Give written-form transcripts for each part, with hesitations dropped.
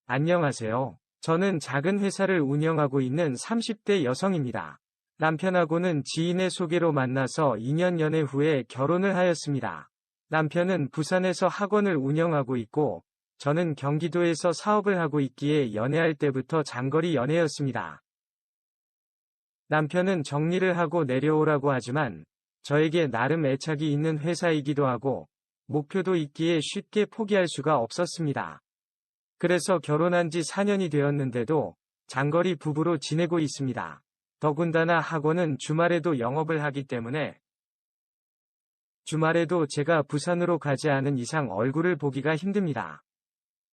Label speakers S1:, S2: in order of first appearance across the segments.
S1: 안녕하세요. 저는 작은 회사를 운영하고 있는 30대 여성입니다. 남편하고는 지인의 소개로 만나서 2년 연애 후에 결혼을 하였습니다. 남편은 부산에서 학원을 운영하고 있고, 저는 경기도에서 사업을 하고 있기에 연애할 때부터 장거리 연애였습니다. 남편은 정리를 하고 내려오라고 하지만, 저에게 나름 애착이 있는 회사이기도 하고, 목표도 있기에 쉽게 포기할 수가 없었습니다. 그래서 결혼한 지 4년이 되었는데도 장거리 부부로 지내고 있습니다. 더군다나 학원은 주말에도 영업을 하기 때문에 주말에도 제가 부산으로 가지 않은 이상 얼굴을 보기가 힘듭니다.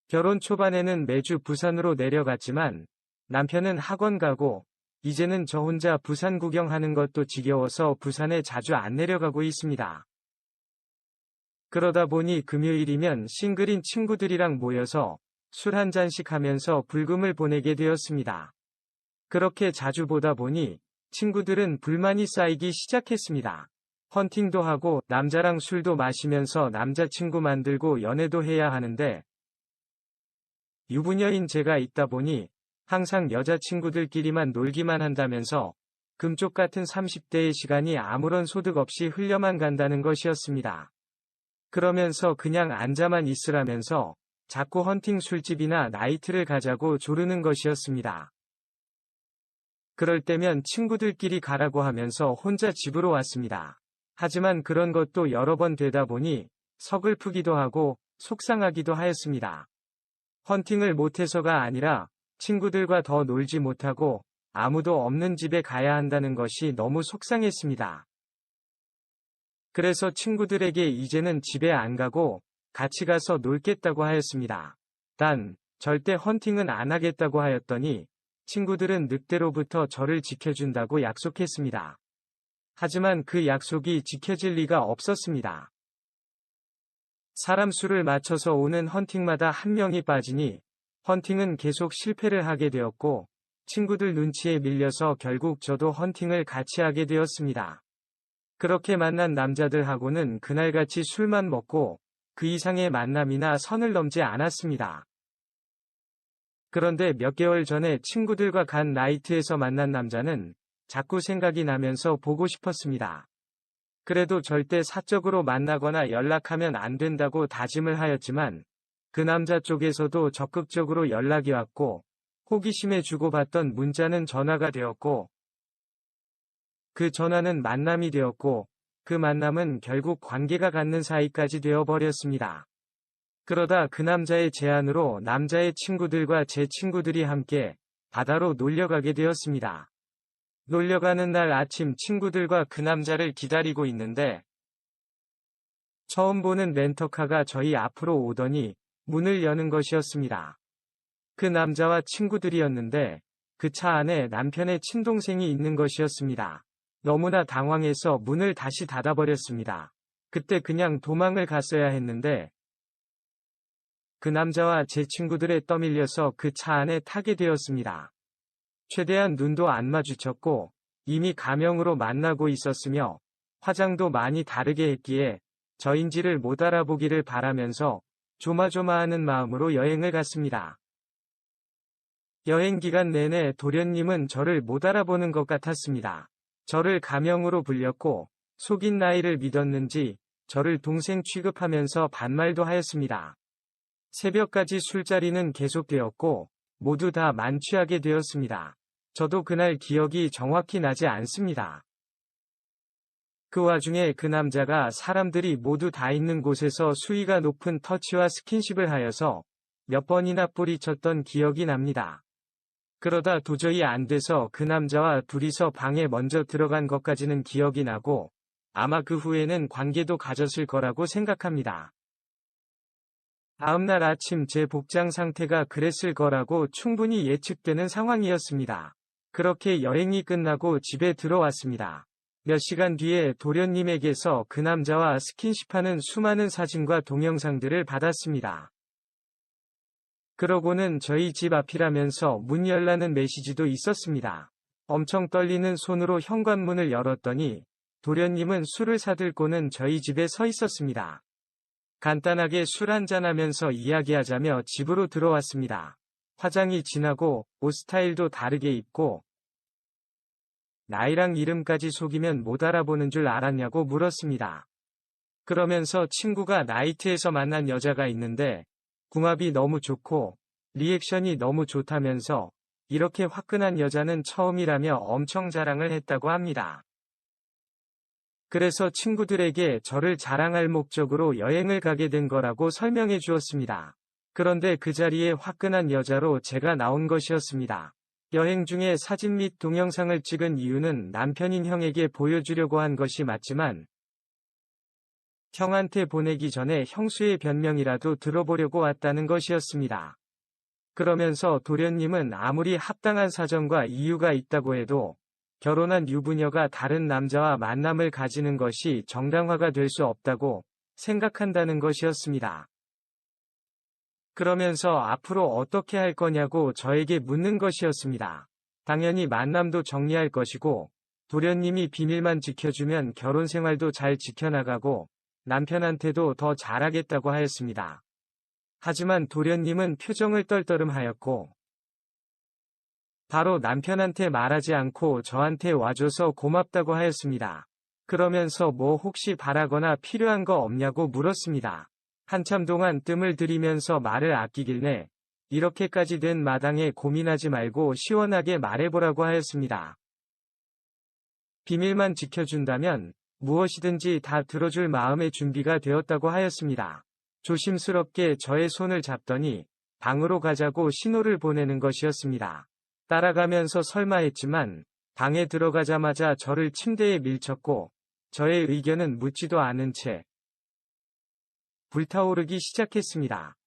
S1: 결혼 초반에는 매주 부산으로 내려갔지만 남편은 학원 가고 이제는 저 혼자 부산 구경하는 것도 지겨워서 부산에 자주 안 내려가고 있습니다. 그러다 보니 금요일이면 싱글인 친구들이랑 모여서 술 한 잔씩 하면서 불금을 보내게 되었습니다. 그렇게 자주 보다 보니 친구들은 불만이 쌓이기 시작했습니다. 헌팅도 하고 남자랑 술도 마시면서 남자친구 만들고 연애도 해야 하는데 유부녀인 제가 있다 보니 항상 여자친구들끼리만 놀기만 한다면서 금쪽 같은 30대의 시간이 아무런 소득 없이 흘려만 간다는 것이었습니다. 그러면서 그냥 앉아만 있으라면서 자꾸 헌팅 술집이나 나이트를 가자고 조르는 것이었습니다. 그럴 때면 친구들끼리 가라고 하면서 혼자 집으로 왔습니다. 하지만 그런 것도 여러 번 되다 보니 서글프기도 하고 속상하기도 하였습니다. 헌팅을 못해서가 아니라 친구들과 더 놀지 못하고 아무도 없는 집에 가야 한다는 것이 너무 속상했습니다. 그래서 친구들에게 이제는 집에 안 가고 같이 가서 놀겠다고 하였습니다. 단, 절대 헌팅은 안 하겠다고 하였더니 친구들은 늑대로부터 저를 지켜준다고 약속했습니다. 하지만 그 약속이 지켜질 리가 없었습니다. 사람 수를 맞춰서 오는 헌팅마다 한 명이 빠지니 헌팅은 계속 실패를 하게 되었고 친구들 눈치에 밀려서 결국 저도 헌팅을 같이 하게 되었습니다. 그렇게 만난 남자들하고는 그날같이 술만 먹고 그 이상의 만남이나 선을 넘지 않았습니다. 그런데 몇 개월 전에 친구들과 간 나이트에서 만난 남자는 자꾸 생각이 나면서 보고 싶었습니다. 그래도 절대 사적으로 만나거나 연락하면 안 된다고 다짐을 하였지만 그 남자 쪽에서도 적극적으로 연락이 왔고 호기심에 주고받던 문자는 전화가 되었고 그 전화는 만남이 되었고 그 만남은 결국 관계가 갖는 사이까지 되어버렸습니다. 그러다 그 남자의 제안으로 남자의 친구들과 제 친구들이 함께 바다로 놀려가게 되었습니다. 놀려가는 날 아침 친구들과 그 남자를 기다리고 있는데 처음 보는 렌터카가 저희 앞으로 오더니 문을 여는 것이었습니다. 그 남자와 친구들이었는데 그 차 안에 남편의 친동생이 있는 것이었습니다. 너무나 당황해서 문을 다시 닫아버렸습니다. 그때 그냥 도망을 갔어야 했는데 그 남자와 제 친구들에 떠밀려서 그 차 안에 타게 되었습니다. 최대한 눈도 안 마주쳤고 이미 가명으로 만나고 있었으며 화장도 많이 다르게 했기에 저인지를 못 알아보기를 바라면서 조마조마하는 마음으로 여행을 갔습니다. 여행 기간 내내 도련님은 저를 못 알아보는 것 같았습니다. 저를 가명으로 불렸고 속인 나이를 믿었는지 저를 동생 취급하면서 반말도 하였습니다. 새벽까지 술자리는 계속되었고 모두 다 만취하게 되었습니다. 저도 그날 기억이 정확히 나지 않습니다. 그 와중에 그 남자가 사람들이 모두 다 있는 곳에서 수위가 높은 터치와 스킨십을 하여서 몇 번이나 뿌리쳤던 기억이 납니다. 그러다 도저히 안 돼서 그 남자와 둘이서 방에 먼저 들어간 것까지는 기억이 나고 아마 그 후에는 관계도 가졌을 거라고 생각합니다. 다음날 아침 제 복장 상태가 그랬을 거라고 충분히 예측되는 상황이었습니다. 그렇게 여행이 끝나고 집에 들어왔습니다. 몇 시간 뒤에 도련님에게서 그 남자와 스킨십하는 수많은 사진과 동영상들을 받았습니다. 그러고는 저희 집 앞이라면서 문 열라는 메시지도 있었습니다. 엄청 떨리는 손으로 현관문을 열었더니 도련님은 술을 사들고는 저희 집에 서 있었습니다. 간단하게 술 한잔하면서 이야기하자며 집으로 들어왔습니다. 화장이 진하고 옷 스타일도 다르게 입고 나이랑 이름까지 속이면 못 알아보는 줄 알았냐고 물었습니다. 그러면서 친구가 나이트에서 만난 여자가 있는데 궁합이 너무 좋고 리액션이 너무 좋다면서 이렇게 화끈한 여자는 처음이라며 엄청 자랑을 했다고 합니다. 그래서 친구들에게 저를 자랑할 목적으로 여행을 가게 된 거라고 설명해 주었습니다. 그런데 그 자리에 화끈한 여자로 제가 나온 것이었습니다. 여행 중에 사진 및 동영상을 찍은 이유는 남편인 형에게 보여주려고 한 것이 맞지만 형한테 보내기 전에 형수의 변명이라도 들어보려고 왔다는 것이었습니다. 그러면서 도련님은 아무리 합당한 사정과 이유가 있다고 해도 결혼한 유부녀가 다른 남자와 만남을 가지는 것이 정당화가 될 수 없다고 생각한다는 것이었습니다. 그러면서 앞으로 어떻게 할 거냐고 저에게 묻는 것이었습니다. 당연히 만남도 정리할 것이고 도련님이 비밀만 지켜주면 결혼 생활도 잘 지켜나가고 남편한테도 더 잘하겠다고 하였습니다. 하지만 도련님은 표정을 떨떠름하였고 바로 남편한테 말하지 않고 저한테 와줘서 고맙다고 하였습니다. 그러면서 뭐 혹시 바라거나 필요한 거 없냐고 물었습니다. 한참 동안 뜸을 들이면서 말을 아끼길래 이렇게까지 된 마당에 고민하지 말고 시원하게 말해보라고 하였습니다. 비밀만 지켜준다면 무엇이든지 다 들어줄 마음의 준비가 되었다고 하였습니다. 조심스럽게 저의 손을 잡더니 방으로 가자고 신호를 보내는 것이었습니다. 따라가면서 설마 했지만 방에 들어가자마자 저를 침대에 밀쳤고 저의 의견은 묻지도 않은 채 불타오르기 시작했습니다.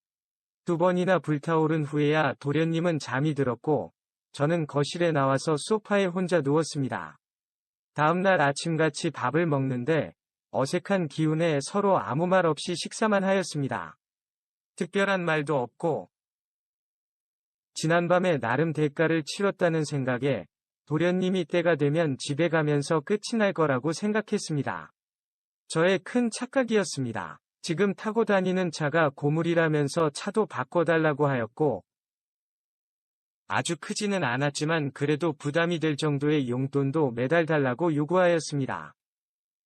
S1: 2번이나 불타오른 후에야 도련님은 잠이 들었고 저는 거실에 나와서 소파에 혼자 누웠습니다. 다음날 아침같이 밥을 먹는데 어색한 기운에 서로 아무 말 없이 식사만 하였습니다. 특별한 말도 없고 지난밤에 나름 대가를 치렀다는 생각에 도련님이 때가 되면 집에 가면서 끝이 날 거라고 생각했습니다. 저의 큰 착각이었습니다. 지금 타고 다니는 차가 고물이라면서 차도 바꿔달라고 하였고 아주 크지는 않았지만 그래도 부담이 될 정도의 용돈도 매달 달라고 요구하였습니다.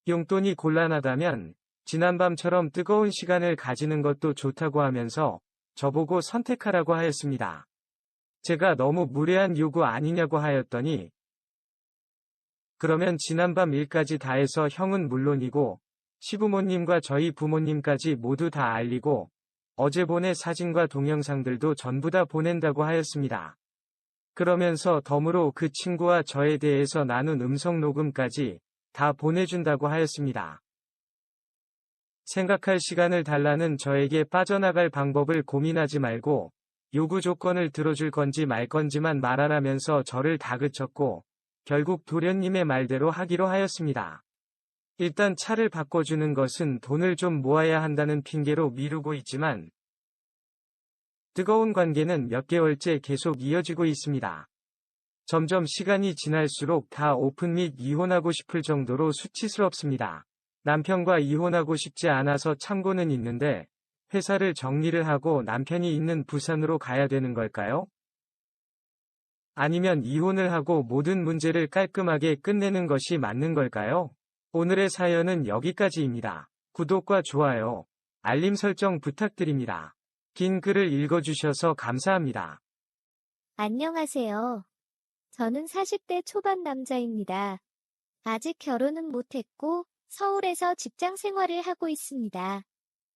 S1: 용돈이 곤란하다면 지난밤처럼 뜨거운 시간을 가지는 것도 좋다고 하면서 저보고 선택하라고 하였습니다. 제가 너무 무례한 요구 아니냐고 하였더니 그러면 지난밤 일까지 다 해서 형은 물론이고 시부모님과 저희 부모님까지 모두 다 알리고 어제 보낸 사진과 동영상들도 전부 다 보낸다고 하였습니다. 그러면서 덤으로 그 친구와 저에 대해서 나눈 음성 녹음까지 다 보내준다고 하였습니다. 생각할 시간을 달라는 저에게 빠져나갈 방법을 고민하지 말고 요구 조건을 들어줄 건지 말 건지만 말하라면서 저를 다그쳤고 결국 도련님의 말대로 하기로 하였습니다. 일단 차를 바꿔주는 것은 돈을 좀 모아야 한다는 핑계로 미루고 있지만 뜨거운 관계는 몇 개월째 계속 이어지고 있습니다. 점점 시간이 지날수록 다 오픈 및 이혼하고 싶을 정도로 수치스럽습니다. 남편과 이혼하고 싶지 않아서 참고는 있는데 회사를 정리를 하고 남편이 있는 부산으로 가야 되는 걸까요? 아니면 이혼을 하고 모든 문제를 깔끔하게 끝내는 것이 맞는 걸까요? 오늘의 사연은 여기까지입니다. 구독과 좋아요, 알림 설정 부탁드립니다. 긴 글을 읽어주셔서 감사합니다.
S2: 안녕하세요. 저는 40대 초반 남자입니다. 아직 결혼은 못했고 서울에서 직장 생활을 하고 있습니다.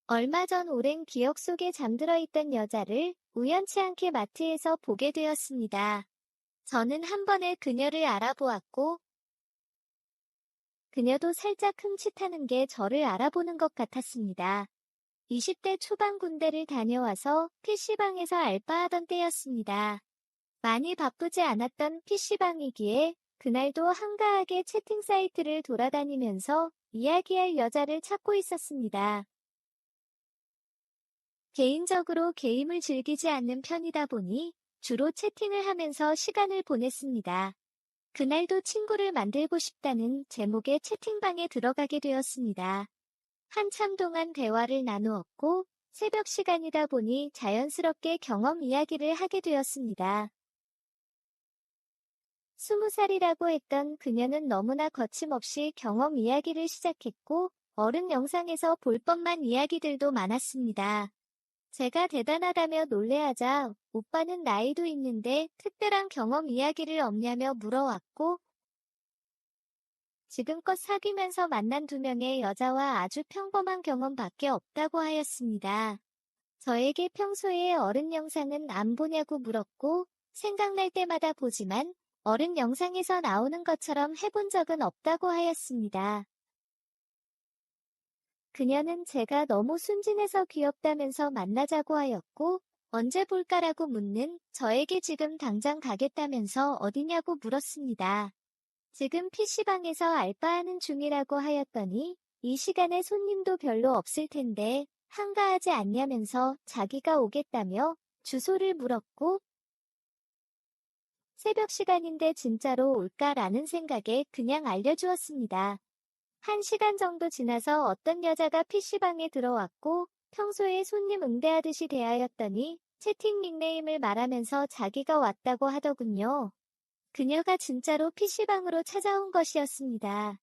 S2: 얼마 전 오랜 기억 속에 잠들어 있던 여자를 우연치 않게 마트에서 보게 되었습니다. 저는 한 번에 그녀를 알아보았고 그녀도 살짝 흠칫하는 게 저를 알아보는 것 같았습니다. 20대 초반 군대를 다녀와서 PC방에서 알바하던 때였습니다. 많이 바쁘지 않았던 PC방이기에 그날도 한가하게 채팅 사이트를 돌아다니면서 이야기할 여자를 찾고 있었습니다. 개인적으로 게임을 즐기지 않는 편이다 보니 주로 채팅을 하면서 시간을 보냈습니다. 그날도 친구를 만들고 싶다는 제목의 채팅방에 들어가게 되었습니다. 한참 동안 대화를 나누었고 새벽 시간이다 보니 자연스럽게 경험 이야기를 하게 되었습니다. 20살이라고 했던 그녀는 너무나 거침없이 경험 이야기를 시작했고, 어른 영상에서 볼 법만 이야기들도 많았습니다. 제가 대단하다며 놀래하자 오빠는 나이도 있는데 특별한 경험 이야기를 없냐며 물어왔고, 지금껏 사귀면서 만난 2명의 여자와 아주 평범한 경험밖에 없다고 하였습니다. 저에게 평소에 어른 영상은 안 보냐고 물었고, 생각날 때마다 보지만 어른 영상에서 나오는 것처럼 해본 적은 없다고 하였습니다. 그녀는 제가 너무 순진해서 귀엽다면서 만나자고 하였고, 언제 볼까라고 묻는 저에게 지금 당장 가겠다면서 어디냐고 물었습니다. 지금 PC방에서 알바하는 중이라고 하였더니, 이 시간에 손님도 별로 없을 텐데 한가하지 않냐면서 자기가 오겠다며 주소를 물었고, 새벽 시간인데 진짜로 올까라는 생각에 그냥 알려주었습니다. 1시간 정도 지나서 어떤 여자가 PC방에 들어왔고, 평소에 손님 응대하듯이 대하였더니 채팅 닉네임을 말하면서 자기가 왔다고 하더군요. 그녀가 진짜로 PC방으로 찾아온 것이었습니다.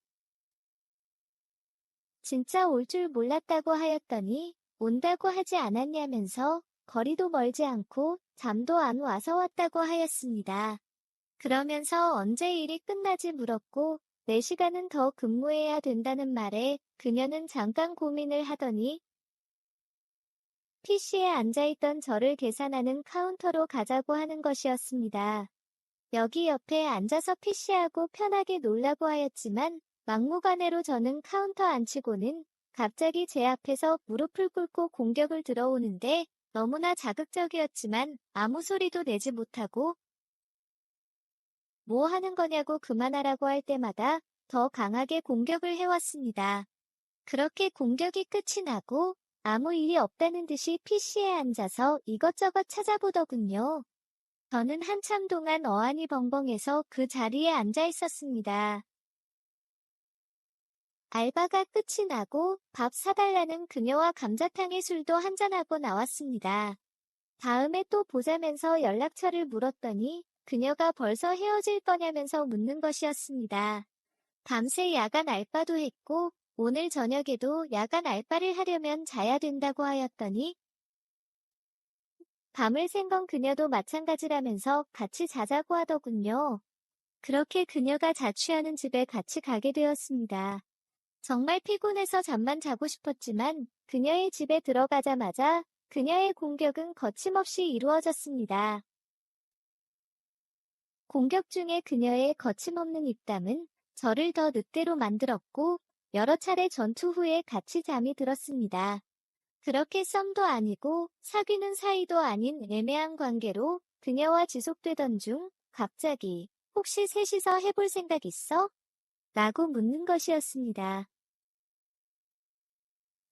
S2: 진짜 올 줄 몰랐다고 하였더니 온다고 하지 않았냐면서 거리도 멀지 않고 잠도 안 와서 왔다고 하였습니다. 그러면서 언제 일이 끝나지 물었고 4시간은 더 근무해야 된다는 말에 그녀는 잠깐 고민을 하더니 PC에 앉아있던 저를 계산하는 카운터로 가자고 하는 것이었습니다. 여기 옆에 앉아서 PC하고 편하게 놀라고 하였지만 막무가내로 저는 카운터 앉히고는 갑자기 제 앞에서 무릎을 꿇고 공격을 들어오는데 너무나 자극적이었지만 아무 소리도 내지 못하고 뭐 하는 거냐고 그만하라고 할 때마다 더 강하게 공격을 해왔습니다. 그렇게 공격이 끝이 나고 아무 일이 없다는 듯이 PC에 앉아서 이것저것 찾아보더군요. 저는 한참 동안 어안이 벙벙해서 그 자리에 앉아 있었습니다. 알바가 끝이 나고 밥 사달라는 그녀와 감자탕에 술도 한잔하고 나왔습니다. 다음에 또 보자면서 연락처를 물었더니 그녀가 벌써 헤어질 거냐면서 묻는 것이었습니다. 밤새 야간 알바도 했고 오늘 저녁에도 야간 알바를 하려면 자야 된다고 하였더니 밤을 샌 건 그녀도 마찬가지라면서 같이 자자고 하더군요. 그렇게 그녀가 자취하는 집에 같이 가게 되었습니다. 정말 피곤해서 잠만 자고 싶었지만 그녀의 집에 들어가자마자 그녀의 공격은 거침없이 이루어졌습니다. 공격 중에 그녀의 거침없는 입담은 저를 더 늑대로 만들었고 여러 차례 전투 후에 같이 잠이 들었습니다. 그렇게 썸도 아니고 사귀는 사이도 아닌 애매한 관계로 그녀와 지속되던 중 갑자기 혹시 셋이서 해볼 생각 있어? 라고 묻는 것이었습니다.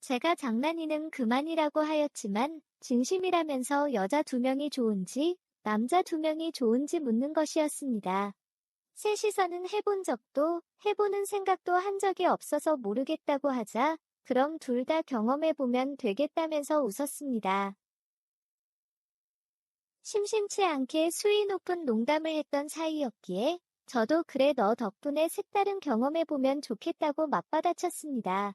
S2: 제가 장난이는 그만이라고 하였지만 진심이라면서 여자 2명이 좋은지 남자 2명이 좋은지 묻는 것이었습니다. 셋이서는 해본 적도 해보는 생각도 한 적이 없어서 모르겠다고 하자 그럼 둘 다 경험해보면 되겠다면서 웃었습니다. 심심치 않게 수위 높은 농담을 했던 사이였기에 저도 그래 너 덕분에 색다른 경험해보면 좋겠다고 맞받아쳤습니다.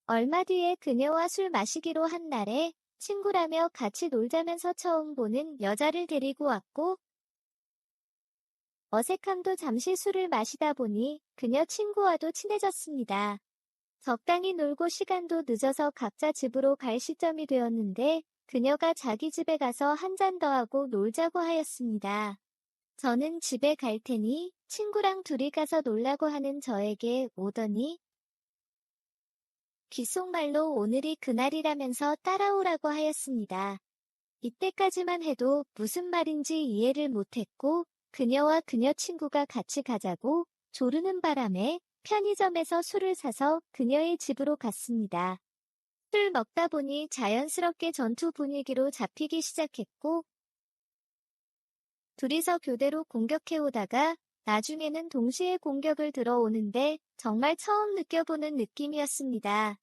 S2: 얼마 뒤에 그녀와 술 마시기로 한 날에 친구라며 같이 놀자면서 처음 보는 여자를 데리고 왔고 어색함도 잠시 술을 마시다 보니 그녀 친구와도 친해졌습니다. 적당히 놀고 시간도 늦어서 각자 집으로 갈 시점이 되었는데 그녀가 자기 집에 가서 한 잔 더 하고 놀자고 하였습니다. 저는 집에 갈 테니 친구랑 둘이 가서 놀라고 하는 저에게 오더니 귓속말로 오늘이 그날이라면서 따라오라고 하였습니다. 이때까지만 해도 무슨 말인지 이해를 못했고 그녀와 그녀 친구가 같이 가자고 조르는 바람에 편의점에서 술을 사서 그녀의 집으로 갔습니다. 술 먹다 보니 자연스럽게 전투 분위기로 잡히기 시작했고 둘이서 교대로 공격해오다가 나중에는 동시에 공격을 들어오는데 정말 처음 느껴보는 느낌이었습니다.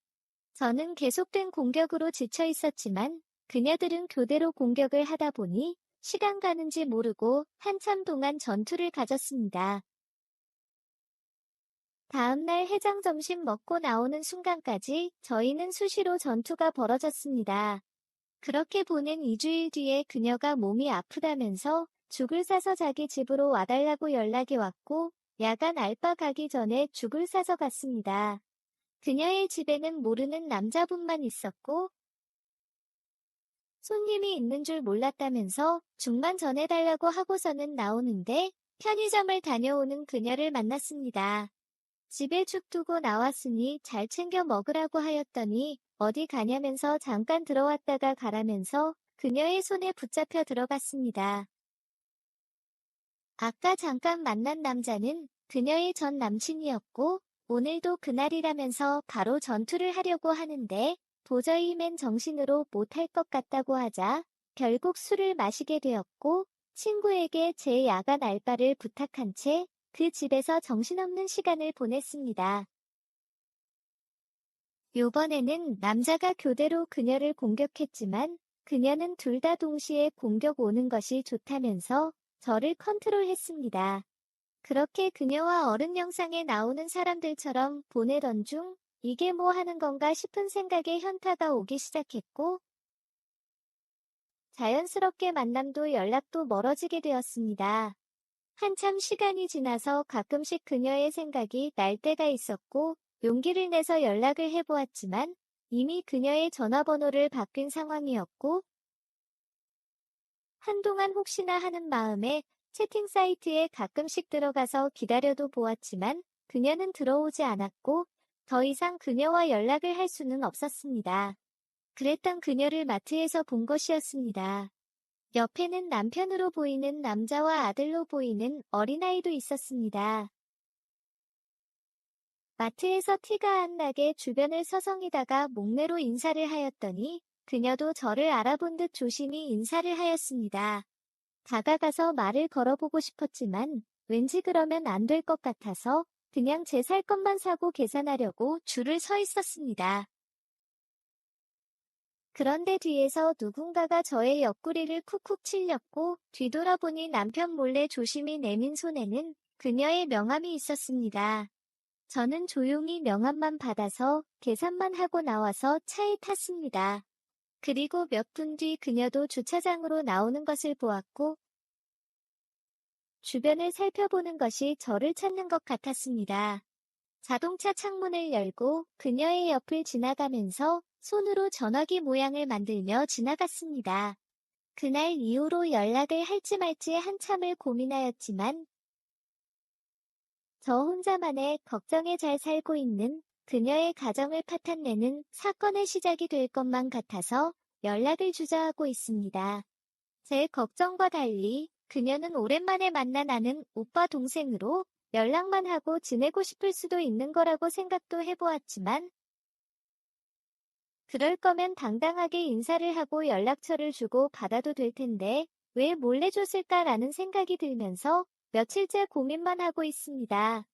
S2: 저는 계속된 공격으로 지쳐 있었지만 그녀들은 교대로 공격을 하다 보니 시간 가는지 모르고 한참 동안 전투를 가졌습니다. 다음날 해장 점심 먹고 나오는 순간까지 저희는 수시로 전투가 벌어졌습니다. 그렇게 보낸 2주일 뒤에 그녀가 몸이 아프다면서 죽을 사서 자기 집으로 와달라고 연락이 왔고 야간 알바 가기 전에 죽을 사서 갔습니다. 그녀의 집에는 모르는 남자분만 있었고 손님이 있는 줄 몰랐다면서 죽만 전해달라고 하고서는 나오는데 편의점을 다녀오는 그녀를 만났습니다. 집에 죽 두고 나왔으니 잘 챙겨 먹으라고 하였더니 어디 가냐면서 잠깐 들어왔다가 가라면서 그녀의 손에 붙잡혀 들어갔습니다. 아까 잠깐 만난 남자는 그녀의 전 남친이었고 오늘도 그날이라면서 바로 전투를 하려고 하는데 도저히 맨 정신으로 못할 것 같다고 하자 결국 술을 마시게 되었고 친구에게 제 야간 알바를 부탁한 채 그 집에서 정신없는 시간을 보냈습니다. 요번에는 남자가 교대로 그녀를 공격했지만 그녀는 둘 다 동시에 공격 오는 것이 좋다면서 저를 컨트롤했습니다. 그렇게 그녀와 어른 영상에 나오는 사람들처럼 보내던 중 이게 뭐 하는 건가 싶은 생각에 현타가 오기 시작했고 자연스럽게 만남도 연락도 멀어지게 되었습니다. 한참 시간이 지나서 가끔씩 그녀의 생각이 날 때가 있었고 용기를 내서 연락을 해보았지만 이미 그녀의 전화번호를 바뀐 상황이었고 한동안 혹시나 하는 마음에 채팅 사이트에 가끔씩 들어가서 기다려도 보았지만 그녀는 들어오지 않았고 더 이상 그녀와 연락을 할 수는 없었습니다. 그랬던 그녀를 마트에서 본 것이었습니다. 옆에는 남편으로 보이는 남자와 아들로 보이는 어린아이도 있었습니다. 마트에서 티가 안 나게 주변을 서성이다가 목례로 인사를 하였더니 그녀도 저를 알아본 듯 조심히 인사를 하였습니다. 다가가서 말을 걸어보고 싶었지만 왠지 그러면 안 될 것 같아서 그냥 제 살 것만 사고 계산하려고 줄을 서 있었습니다. 그런데 뒤에서 누군가가 저의 옆구리를 쿡쿡 찔렸고 뒤돌아보니 남편 몰래 조심히 내민 손에는 그녀의 명함이 있었습니다. 저는 조용히 명함만 받아서 계산만 하고 나와서 차에 탔습니다. 그리고 몇 분 뒤 그녀도 주차장으로 나오는 것을 보았고 주변을 살펴보는 것이 저를 찾는 것 같았습니다. 자동차 창문을 열고 그녀의 옆을 지나가면서 손으로 전화기 모양을 만들며 지나갔습니다. 그날 이후로 연락을 할지 말지 한참을 고민하였지만 저 혼자만의 걱정에 잘 살고 있는 그녀의 가정을 파탄내는 사건의 시작이 될 것만 같아서 연락을 주저하고 있습니다. 제 걱정과 달리 그녀는 오랜만에 만난 아는 오빠 동생으로 연락만 하고 지내고 싶을 수도 있는 거라고 생각도 해보았지만 그럴 거면 당당하게 인사를 하고 연락처를 주고 받아도 될 텐데 왜 몰래 줬을까라는 생각이 들면서 며칠째 고민만 하고 있습니다.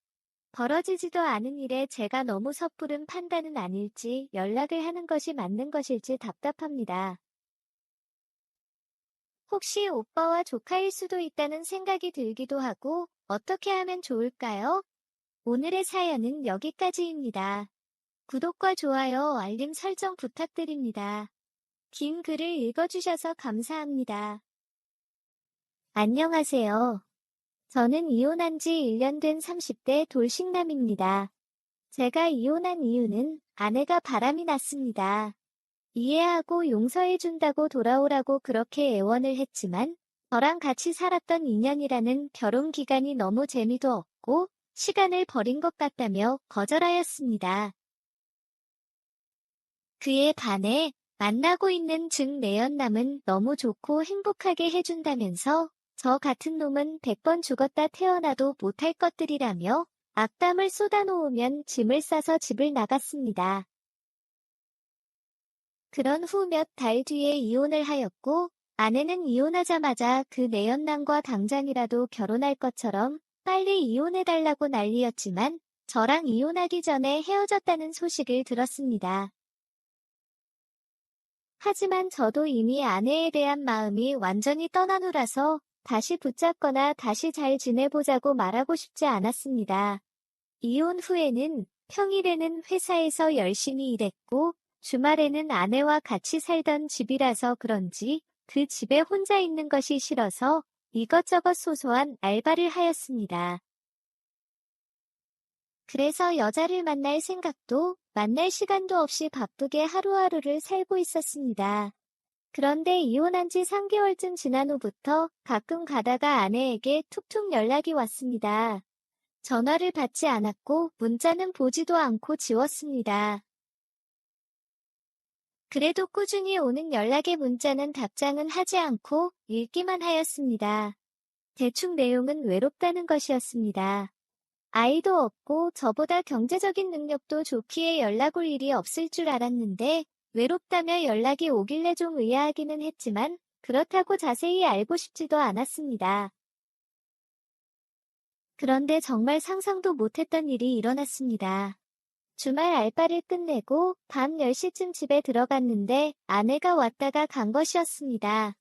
S2: 벌어지지도 않은 일에 제가 너무 섣부른 판단은 아닐지 연락을 하는 것이 맞는 것일지 답답합니다. 혹시 오빠와 조카일 수도 있다는 생각이 들기도 하고 어떻게 하면 좋을까요? 오늘의 사연은 여기까지입니다. 구독과 좋아요, 알림 설정 부탁드립니다. 긴 글을 읽어주셔서 감사합니다. 안녕하세요. 저는 이혼한 지 1년 된 30대 돌싱남입니다. 제가 이혼한 이유는 아내가 바람이 났습니다. 이해하고 용서해준다고 돌아오라고 그렇게 애원을 했지만 저랑 같이 살았던 2년이라는 결혼 기간이 너무 재미도 없고 시간을 버린 것 같다며 거절하였습니다. 그에 반해 만나고 있는 즉 내연남은 너무 좋고 행복하게 해준다면서 저 같은 놈은 100번 죽었다 태어나도 못할 것들이라며 악담을 쏟아놓으면 짐을 싸서 집을 나갔습니다. 그런 후 몇 달 뒤에 이혼을 하였고 아내는 이혼하자마자 그 내연남과 당장이라도 결혼할 것처럼 빨리 이혼해달라고 난리였지만 저랑 이혼하기 전에 헤어졌다는 소식을 들었습니다. 하지만 저도 이미 아내에 대한 마음이 완전히 떠나누라서 다시 붙잡거나 다시 잘 지내보자고 말하고 싶지 않았습니다. 이혼 후에는 평일에는 회사에서 열심히 일했고 주말에는 아내와 같이 살던 집이라서 그런지 그 집에 혼자 있는 것이 싫어서 이것저것 소소한 알바를 하였습니다. 그래서 여자를 만날 생각도 만날 시간도 없이 바쁘게 하루하루를 살고 있었습니다. 그런데 이혼한 지 3개월쯤 지난 후부터 가끔 가다가 아내에게 툭툭 연락이 왔습니다. 전화를 받지 않았고 문자는 보지도 않고 지웠습니다. 그래도 꾸준히 오는 연락의 문자는 답장은 하지 않고 읽기만 하였습니다. 대충 내용은 외롭다는 것이었습니다. 아이도 없고 저보다 경제적인 능력도 좋기에 연락 올 일이 없을 줄 알았는데 외롭다며 연락이 오길래 좀 의아하기는 했지만 그렇다고 자세히 알고 싶지도 않았습니다. 그런데 정말 상상도 못했던 일이 일어났습니다. 주말 알바를 끝내고 밤 10시쯤 집에 들어갔는데 아내가 왔다가 간 것이었습니다.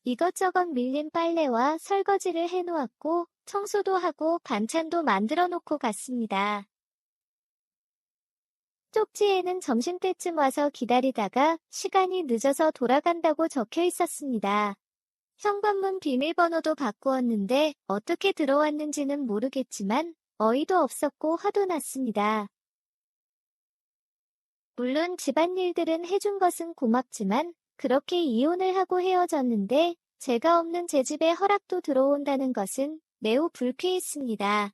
S2: 이것저것 밀린 빨래와 설거지를 해놓았고 청소도 하고 반찬도 만들어 놓고 갔습니다. 쪽지에는 점심때쯤 와서 기다리다가 시간이 늦어서 돌아간다고 적혀 있었습니다. 현관문 비밀번호도 바꾸었는데 어떻게 들어왔는지는 모르겠지만 어이도 없었고 화도 났습니다. 물론 집안일들은 해준 것은 고맙지만 그렇게 이혼을 하고 헤어졌는데 제가 없는 제 집에 허락도 들어온다는 것은 매우 불쾌했습니다.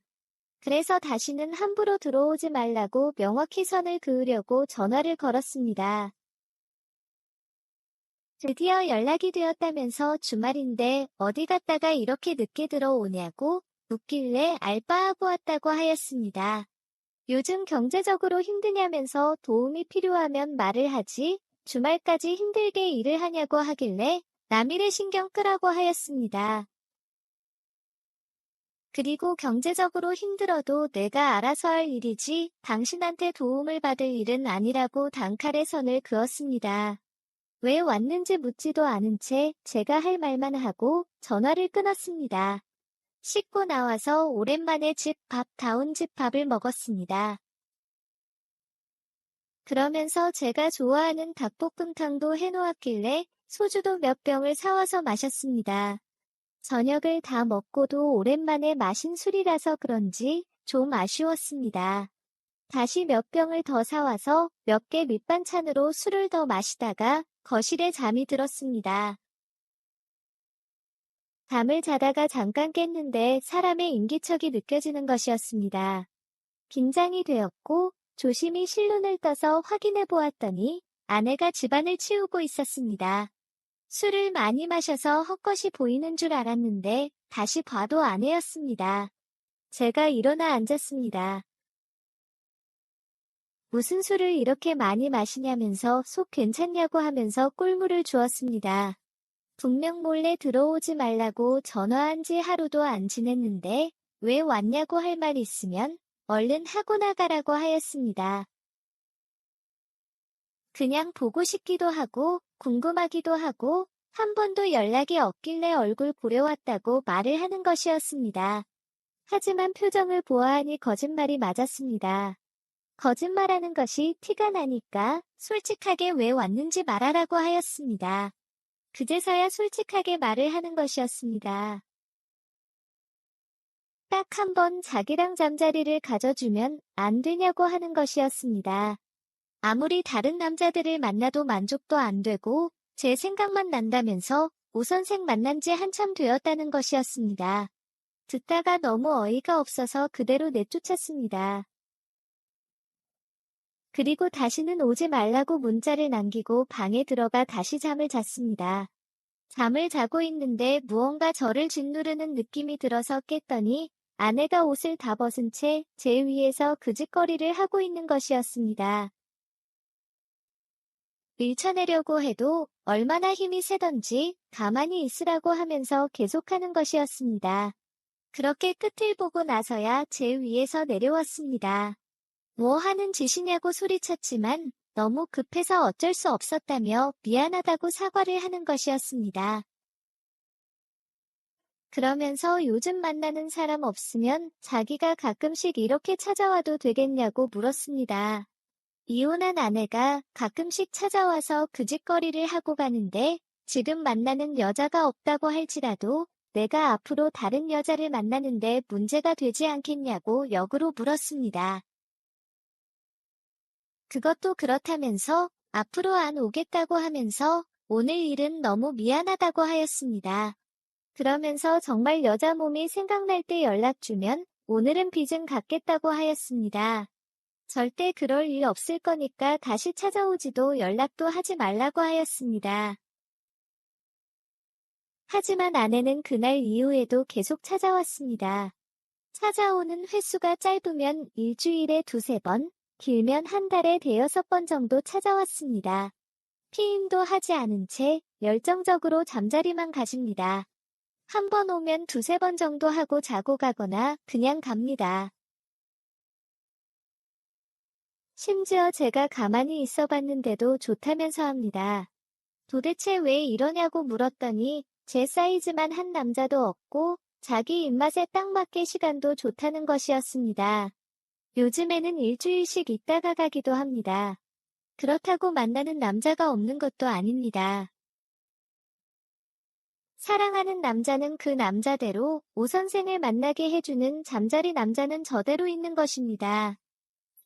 S2: 그래서 다시는 함부로 들어오지 말라고 명확히 선을 그으려고 전화를 걸었습니다. 드디어 연락이 되었다면서 주말인데 어디 갔다가 이렇게 늦게 들어오냐고 묻길래 알바하고 왔다고 하였습니다. 요즘 경제적으로 힘드냐면서 도움이 필요하면 말을 하지 주말까지 힘들게 일을 하냐고 하길래 남일에 신경 끄라고 하였습니다. 그리고 경제적으로 힘들어도 내가 알아서 할 일이지 당신한테 도움을 받을 일은 아니라고 단칼에 선을 그었습니다. 왜 왔는지 묻지도 않은 채 제가 할 말만 하고 전화를 끊었습니다. 씻고 나와서 오랜만에 집밥다운 집밥을 먹었습니다. 그러면서 제가 좋아하는 닭볶음탕도 해놓았길래 소주도 몇 병을 사와서 마셨습니다. 저녁을 다 먹고도 오랜만에 마신 술이라서 그런지 좀 아쉬웠습니다. 다시 몇 병을 더 사와서 몇 개 밑반찬으로 술을 더 마시다가 거실에 잠이 들었습니다. 잠을 자다가 잠깐 깼는데 사람의 인기척이 느껴지는 것이었습니다. 긴장이 되었고 조심히 실눈을 떠서 확인해 보았더니 아내가 집안을 치우고 있었습니다. 술을 많이 마셔서 헛것이 보이는 줄 알았는데 다시 봐도 아내였습니다. 제가 일어나 앉았습니다. 무슨 술을 이렇게 많이 마시냐면서 속 괜찮냐고 하면서 꿀물을 주었습니다. 분명 몰래 들어오지 말라고 전화한 지 하루도 안 지냈는데 왜 왔냐고 할 말 있으면 얼른 하고 나가라고 하였습니다. 그냥 보고 싶기도 하고 궁금하기도 하고 한 번도 연락이 없길래 얼굴 보려왔다고 말을 하는 것이었습니다. 하지만 표정을 보아하니 거짓말이 맞았습니다. 거짓말하는 것이 티가 나니까 솔직하게 왜 왔는지 말하라고 하였습니다. 그제서야 솔직하게 말을 하는 것이었습니다. 딱 한 번 자기랑 잠자리를 가져주면 안 되냐고 하는 것이었습니다. 아무리 다른 남자들을 만나도 만족도 안 되고 제 생각만 난다면서 오선생 만난 지 한참 되었다는 것이었습니다. 듣다가 너무 어이가 없어서 그대로 내쫓았습니다. 그리고 다시는 오지 말라고 문자를 남기고 방에 들어가 다시 잠을 잤습니다. 잠을 자고 있는데 무언가 저를 짓누르는 느낌이 들어서 깼더니 아내가 옷을 다 벗은 채 제 위에서 그짓거리를 하고 있는 것이었습니다. 밀쳐내려고 해도 얼마나 힘이 세던지 가만히 있으라고 하면서 계속하는 것이었습니다. 그렇게 끝을 보고 나서야 제 위에서 내려왔습니다. 뭐 하는 짓이냐고 소리쳤지만 너무 급해서 어쩔 수 없었다며 미안하다고 사과를 하는 것이었습니다. 그러면서 요즘 만나는 사람 없으면 자기가 가끔씩 이렇게 찾아와도 되겠냐고 물었습니다. 이혼한 아내가 가끔씩 찾아와서 그 짓거리를 하고 가는데 지금 만나는 여자가 없다고 할지라도 내가 앞으로 다른 여자를 만나는데 문제가 되지 않겠냐고 역으로 물었습니다. 그것도 그렇다면서 앞으로 안 오겠다고 하면서 오늘 일은 너무 미안하다고 하였습니다. 그러면서 정말 여자 몸이 생각날 때 연락 주면 오늘은 빚은 갚겠다고 하였습니다. 절대 그럴 일 없을 거니까 다시 찾아오지도 연락도 하지 말라고 하였습니다. 하지만 아내는 그날 이후에도 계속 찾아왔습니다. 찾아오는 횟수가 짧으면 일주일에 2~3번, 길면 한 달에 5~6번 정도 찾아왔습니다. 피임도 하지 않은 채 열정적으로 잠자리만 가집니다. 한 번 오면 2~3번 정도 하고 자고 가거나 그냥 갑니다. 심지어 제가 가만히 있어 봤는데도 좋다면서 합니다. 도대체 왜 이러냐고 물었더니 제 사이즈만 한 남자도 없고 자기 입맛에 딱 맞게 시간도 좋다는 것이었습니다. 요즘에는 일주일씩 있다가 가기도 합니다. 그렇다고 만나는 남자가 없는 것도 아닙니다. 사랑하는 남자는 그 남자대로 오선생을 만나게 해주는 잠자리 남자는 저대로 있는 것입니다.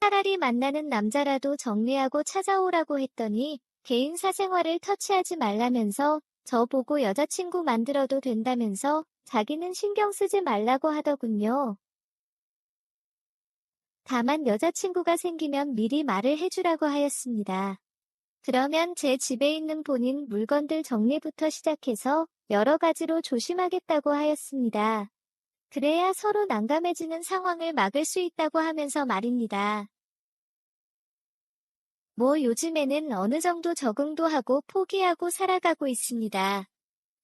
S2: 차라리 만나는 남자라도 정리하고 찾아오라고 했더니 개인 사생활을 터치하지 말라면서 저보고 여자친구 만들어도 된다면서 자기는 신경 쓰지 말라고 하더군요. 다만 여자친구가 생기면 미리 말을 해주라고 하였습니다. 그러면 제 집에 있는 본인 물건들 정리부터 시작해서 여러 가지로 조심하겠다고 하였습니다. 그래야 서로 난감해지는 상황을 막을 수 있다고 하면서 말입니다. 뭐 요즘에는 어느 정도 적응도 하고 포기하고 살아가고 있습니다.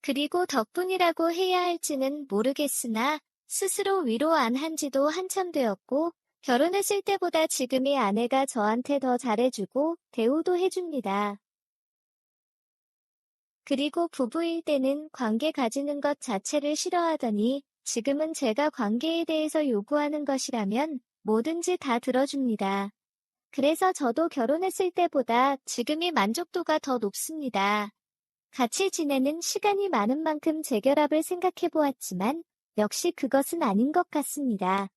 S2: 그리고 덕분이라고 해야 할지는 모르겠으나 스스로 위로 안 한지도 한참 되었고 결혼했을 때보다 지금이 아내가 저한테 더 잘해주고 대우도 해줍니다. 그리고 부부일 때는 관계 가지는 것 자체를 싫어하더니 지금은 제가 관계에 대해서 요구하는 것이라면 뭐든지 다 들어줍니다. 그래서 저도 결혼했을 때보다 지금이 만족도가 더 높습니다. 같이 지내는 시간이 많은 만큼 재결합을 생각해 보았지만 역시 그것은 아닌 것 같습니다.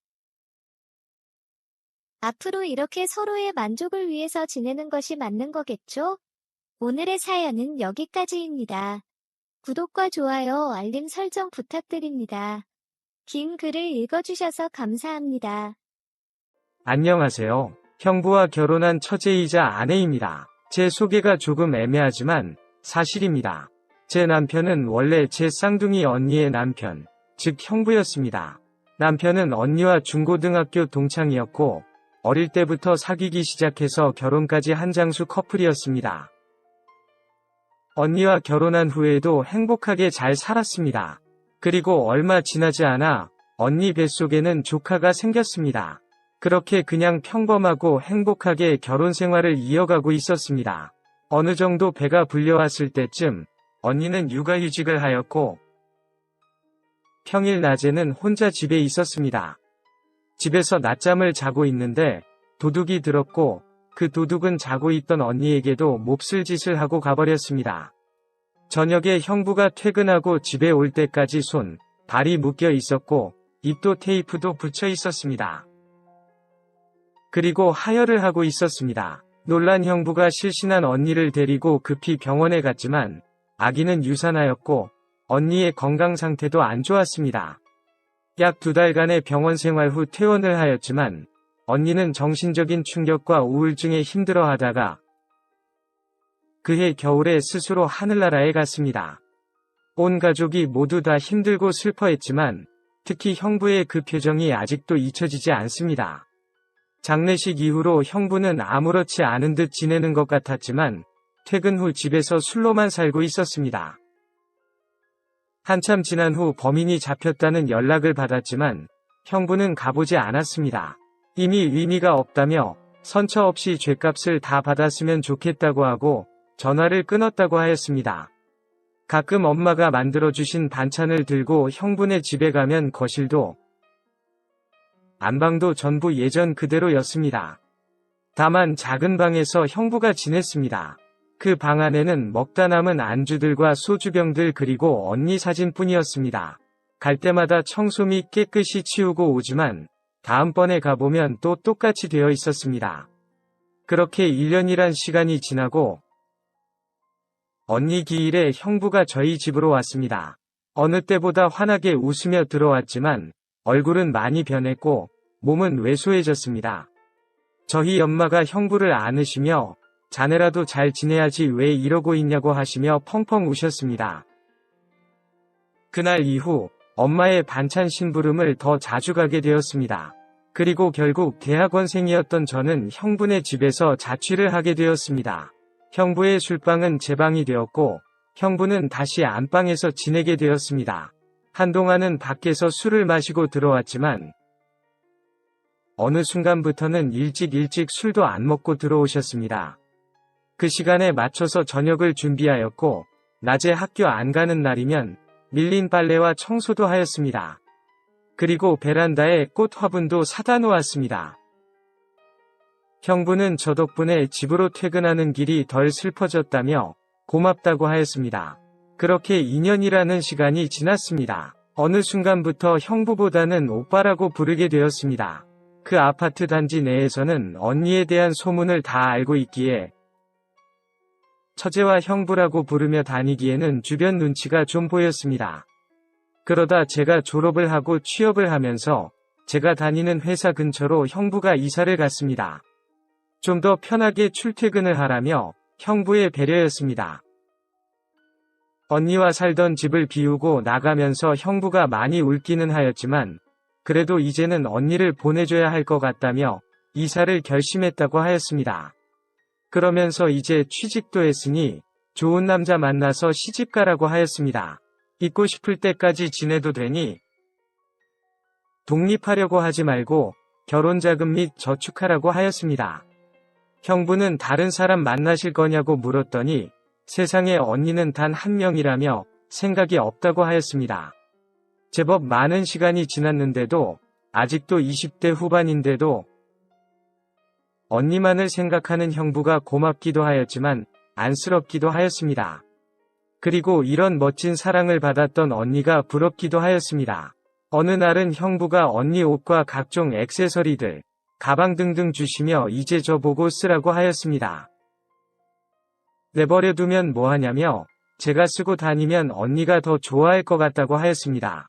S2: 앞으로 이렇게 서로의 만족을 위해서 지내는 것이 맞는 거겠죠? 오늘의 사연은 여기까지입니다. 구독과 좋아요, 알림 설정 부탁드립니다. 긴 글을 읽어주셔서 감사합니다.
S1: 안녕하세요. 형부와 결혼한 처제이자 아내입니다. 제 소개가 조금 애매하지만 사실입니다. 제 남편은 원래 제 쌍둥이 언니의 남편, 즉 형부였습니다. 남편은 언니와 중고등학교 동창이었고 어릴 때부터 사귀기 시작해서 결혼까지 한 장수 커플이었습니다. 언니와 결혼한 후에도 행복하게 잘 살았습니다. 그리고 얼마 지나지 않아 언니 뱃속에는 조카가 생겼습니다. 그렇게 그냥 평범하고 행복하게 결혼 생활을 이어가고 있었습니다. 어느 정도 배가 불려왔을 때쯤 언니는 육아휴직을 하였고 평일 낮에는 혼자 집에 있었습니다. 집에서 낮잠을 자고 있는데 도둑이 들었고 그 도둑은 자고 있던 언니에게도 몹쓸 짓을 하고 가버렸습니다. 저녁에 형부가 퇴근하고 집에 올 때까지 손, 발이 묶여 있었고 입도 테이프도 붙여 있었습니다. 그리고 하혈을 하고 있었습니다. 놀란 형부가 실신한 언니를 데리고 급히 병원에 갔지만 아기는 유산하였고 언니의 건강 상태도 안 좋았습니다. 약 2달간의 병원 생활 후 퇴원을 하였지만 언니는 정신적인 충격과 우울증에 힘들어하다가 그해 겨울에 스스로 하늘나라에 갔습니다. 온 가족이 모두 다 힘들고 슬퍼했지만 특히 형부의 그 표정이 아직도 잊혀지지 않습니다. 장례식 이후로 형부는 아무렇지 않은 듯 지내는 것 같았지만 퇴근 후 집에서 술로만 살고 있었습니다. 한참 지난 후 범인이 잡혔다는 연락을 받았지만 형부는 가보지 않았습니다. 이미 의미가 없다며 선처 없이 죗값을 다 받았으면 좋겠다고 하고 전화를 끊었다고 하였습니다. 가끔 엄마가 만들어주신 반찬을 들고 형부네 집에 가면 거실도 안방도 전부 예전 그대로였습니다. 다만 작은 방에서 형부가 지냈습니다. 그 방 안에는 먹다 남은 안주들과 소주병들 그리고 언니 사진뿐이었습니다. 갈 때마다 청소 및 깨끗이 치우고 오지만 다음번에 가보면 또 똑같이 되어 있었습니다. 그렇게 1년이란 시간이 지나고 언니 기일에 형부가 저희 집으로 왔습니다. 어느 때보다 환하게 웃으며 들어왔지만 얼굴은 많이 변했고 몸은 왜소해졌습니다. 저희 엄마가 형부를 안으시며 자네라도 잘 지내야지 왜 이러고 있냐고 하시며 펑펑 우셨습니다. 그날 이후 엄마의 반찬 심부름을 더 자주 가게 되었습니다. 그리고 결국 대학원생이었던 저는 형부네 집에서 자취를 하게 되었습니다. 형부의 술방은 제 방이 되었고 형부는 다시 안방에서 지내게 되었습니다. 한동안은 밖에서 술을 마시고 들어왔지만 어느 순간부터는 일찍 술도 안 먹고 들어오셨습니다. 그 시간에 맞춰서 저녁을 준비하였고 낮에 학교 안 가는 날이면 밀린 빨래와 청소도 하였습니다. 그리고 베란다에 꽃 화분도 사다 놓았습니다. 형부는 저 덕분에 집으로 퇴근하는 길이 덜 슬퍼졌다며 고맙다고 하였습니다. 그렇게 2년이라는 시간이 지났습니다. 어느 순간부터 형부보다는 오빠라고 부르게 되었습니다. 그 아파트 단지 내에서는 언니에 대한 소문을 다 알고 있기에 처제와 형부라고 부르며 다니기에는 주변 눈치가 좀 보였습니다. 그러다 제가 졸업을 하고 취업을 하면서 제가 다니는 회사 근처로 형부가 이사를 갔습니다. 좀 더 편하게 출퇴근을 하라며 형부의 배려였습니다. 언니와 살던 집을 비우고 나가면서 형부가 많이 울기는 하였지만 그래도 이제는 언니를 보내줘야 할 것 같다며 이사를 결심했다고 하였습니다. 그러면서 이제 취직도 했으니 좋은 남자 만나서 시집가라고 하였습니다. 있고 싶을 때까지 지내도 되니 독립하려고 하지 말고 결혼자금 및 저축하라고 하였습니다. 형부는 다른 사람 만나실 거냐고 물었더니 세상에 언니는 단 한 명이라며 생각이 없다고 하였습니다. 제법 많은 시간이 지났는데도 아직도 20대 후반인데도 언니만을 생각하는 형부가 고맙기도 하였지만 안쓰럽기도 하였습니다. 그리고 이런 멋진 사랑을 받았던 언니가 부럽기도 하였습니다. 어느 날은 형부가 언니 옷과 각종 액세서리들, 가방 등등 주시며 이제 저 보고 쓰라고 하였습니다. 내버려두면 뭐하냐며 제가 쓰고 다니면 언니가 더 좋아할 것 같다고 하였습니다.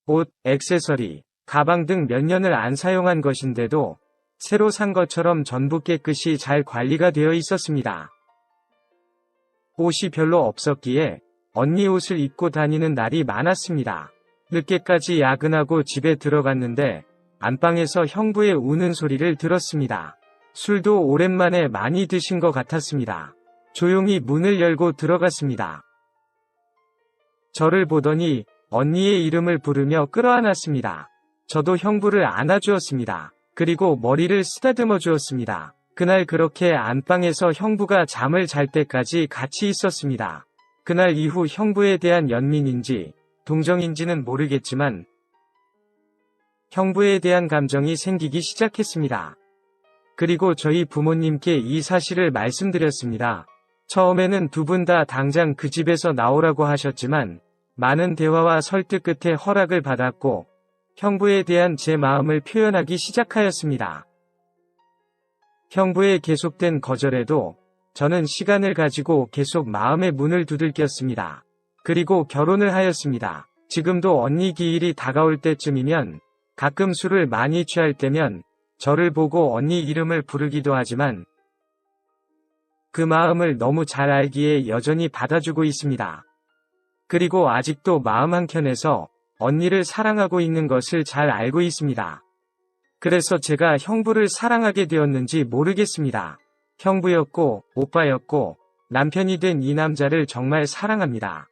S1: 옷, 액세서리, 가방 등 몇 년을 안 사용한 것인데도 새로 산 것처럼 전부 깨끗이 잘 관리가 되어 있었습니다. 옷이 별로 없었기에 언니 옷을 입고 다니는 날이 많았습니다. 늦게까지 야근하고 집에 들어갔는데 안방에서 형부의 우는 소리를 들었습니다. 술도 오랜만에 많이 드신 것 같았습니다. 조용히 문을 열고 들어갔습니다. 저를 보더니 언니의 이름을 부르며 끌어안았습니다. 저도 형부를 안아주었습니다. 그리고 머리를 쓰다듬어 주었습니다. 그날 그렇게 안방에서 형부가 잠을 잘 때까지 같이 있었습니다. 그날 이후 형부에 대한 연민인지 동정인지는 모르겠지만 형부에 대한 감정이 생기기 시작했습니다. 그리고 저희 부모님께 이 사실을 말씀드렸습니다. 처음에는 두 분 다 당장 그 집에서 나오라고 하셨지만 많은 대화와 설득 끝에 허락을 받았고 형부에 대한 제 마음을 표현하기 시작하였습니다. 형부의 계속된 거절에도 저는 시간을 가지고 계속 마음의 문을 두들겼습니다. 그리고 결혼을 하였습니다. 지금도 언니 기일이 다가올 때쯤이면 가끔 술을 많이 취할 때면 저를 보고 언니 이름을 부르기도 하지만 그 마음을 너무 잘 알기에 여전히 받아주고 있습니다. 그리고 아직도 마음 한켠에서 언니를 사랑하고 있는 것을 잘 알고 있습니다. 그래서 제가 형부를 사랑하게 되었는지 모르겠습니다. 형부였고 오빠였고 남편이 된 이 남자를 정말 사랑합니다.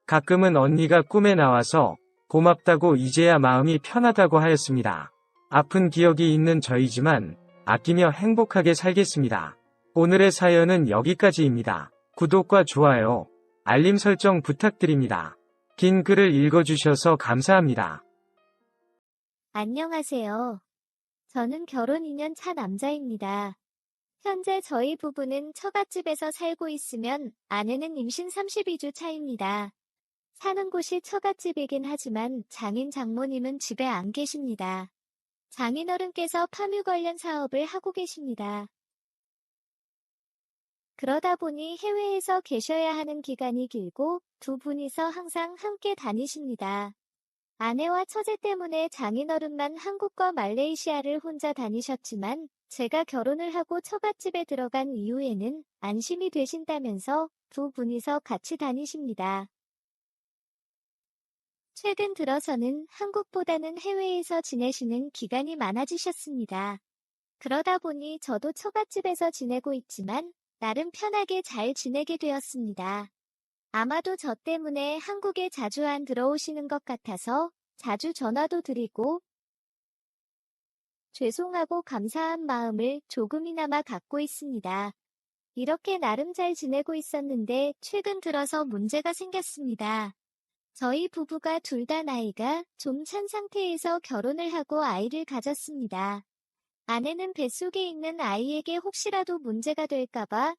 S1: 가끔은 언니가 꿈에 나와서 고맙다고 이제야 마음이 편하다고 하였습니다. 아픈 기억이 있는 저이지만 아끼며 행복하게 살겠습니다. 오늘의 사연은 여기까지입니다. 구독과 좋아요, 알림 설정 부탁드립니다. 긴 글을 읽어주셔서 감사합니다.
S2: 안녕하세요. 저는 결혼 2년 차 남자입니다. 현재 저희 부부는 처갓집에서 살고 있으면 아내는 임신 32주 차입니다. 사는 곳이 처갓집이긴 하지만 장인 장모님은 집에 안 계십니다. 장인어른께서 파묘 관련 사업을 하고 계십니다. 그러다 보니 해외에서 계셔야 하는 기간이 길고 두 분이서 항상 함께 다니십니다. 아내와 처제 때문에 장인어른만 한국과 말레이시아를 혼자 다니셨지만 제가 결혼을 하고 처갓집에 들어간 이후에는 안심이 되신다면서 두 분이서 같이 다니십니다. 최근 들어서는 한국보다는 해외에서 지내시는 기간이 많아지셨습니다. 그러다 보니 저도 처갓집에서 지내고 있지만 나름 편하게 잘 지내게 되었습니다. 아마도 저 때문에 한국에 자주 안 들어오시는 것 같아서 자주 전화도 드리고 죄송하고 감사한 마음을 조금이나마 갖고 있습니다. 이렇게 나름 잘 지내고 있었는데 최근 들어서 문제가 생겼습니다. 저희 부부가 둘 다 나이가 좀 찬 상태에서 결혼을 하고 아이를 가졌습니다. 아내는 뱃속에 있는 아이에게 혹시라도 문제가 될까봐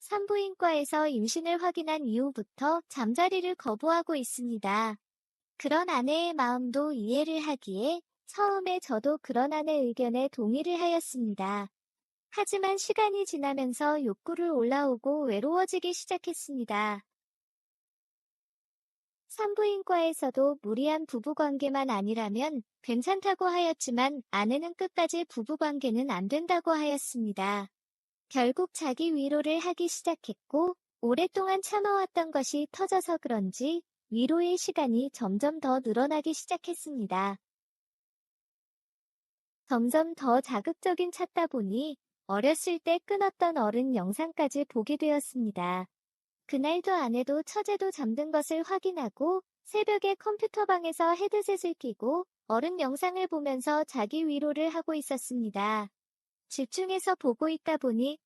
S2: 산부인과에서 임신을 확인한 이후부터 잠자리를 거부하고 있습니다. 그런 아내의 마음도 이해를 하기에 처음에 저도 그런 아내 의견에 동의를 하였습니다. 하지만 시간이 지나면서 욕구를 올라오고 외로워지기 시작했습니다. 산부인과에서도 무리한 부부관계만 아니라면 괜찮다고 하였지만 아내는 끝까지 부부관계는 안 된다고 하였습니다. 결국 자기 위로를 하기 시작했고 오랫동안 참아왔던 것이 터져서 그런지 위로의 시간이 점점 더 늘어나기 시작했습니다. 점점 더 자극적인 찾다 보니 어렸을 때 끊었던 어른 영상까지 보게 되었습니다. 그날도 아내도 처제도 잠든 것을 확인하고 새벽에 컴퓨터방에서 헤드셋을 끼고 어른 영상을 보면서 자기 위로를 하고 있었습니다. 집중해서 보고 있다 보니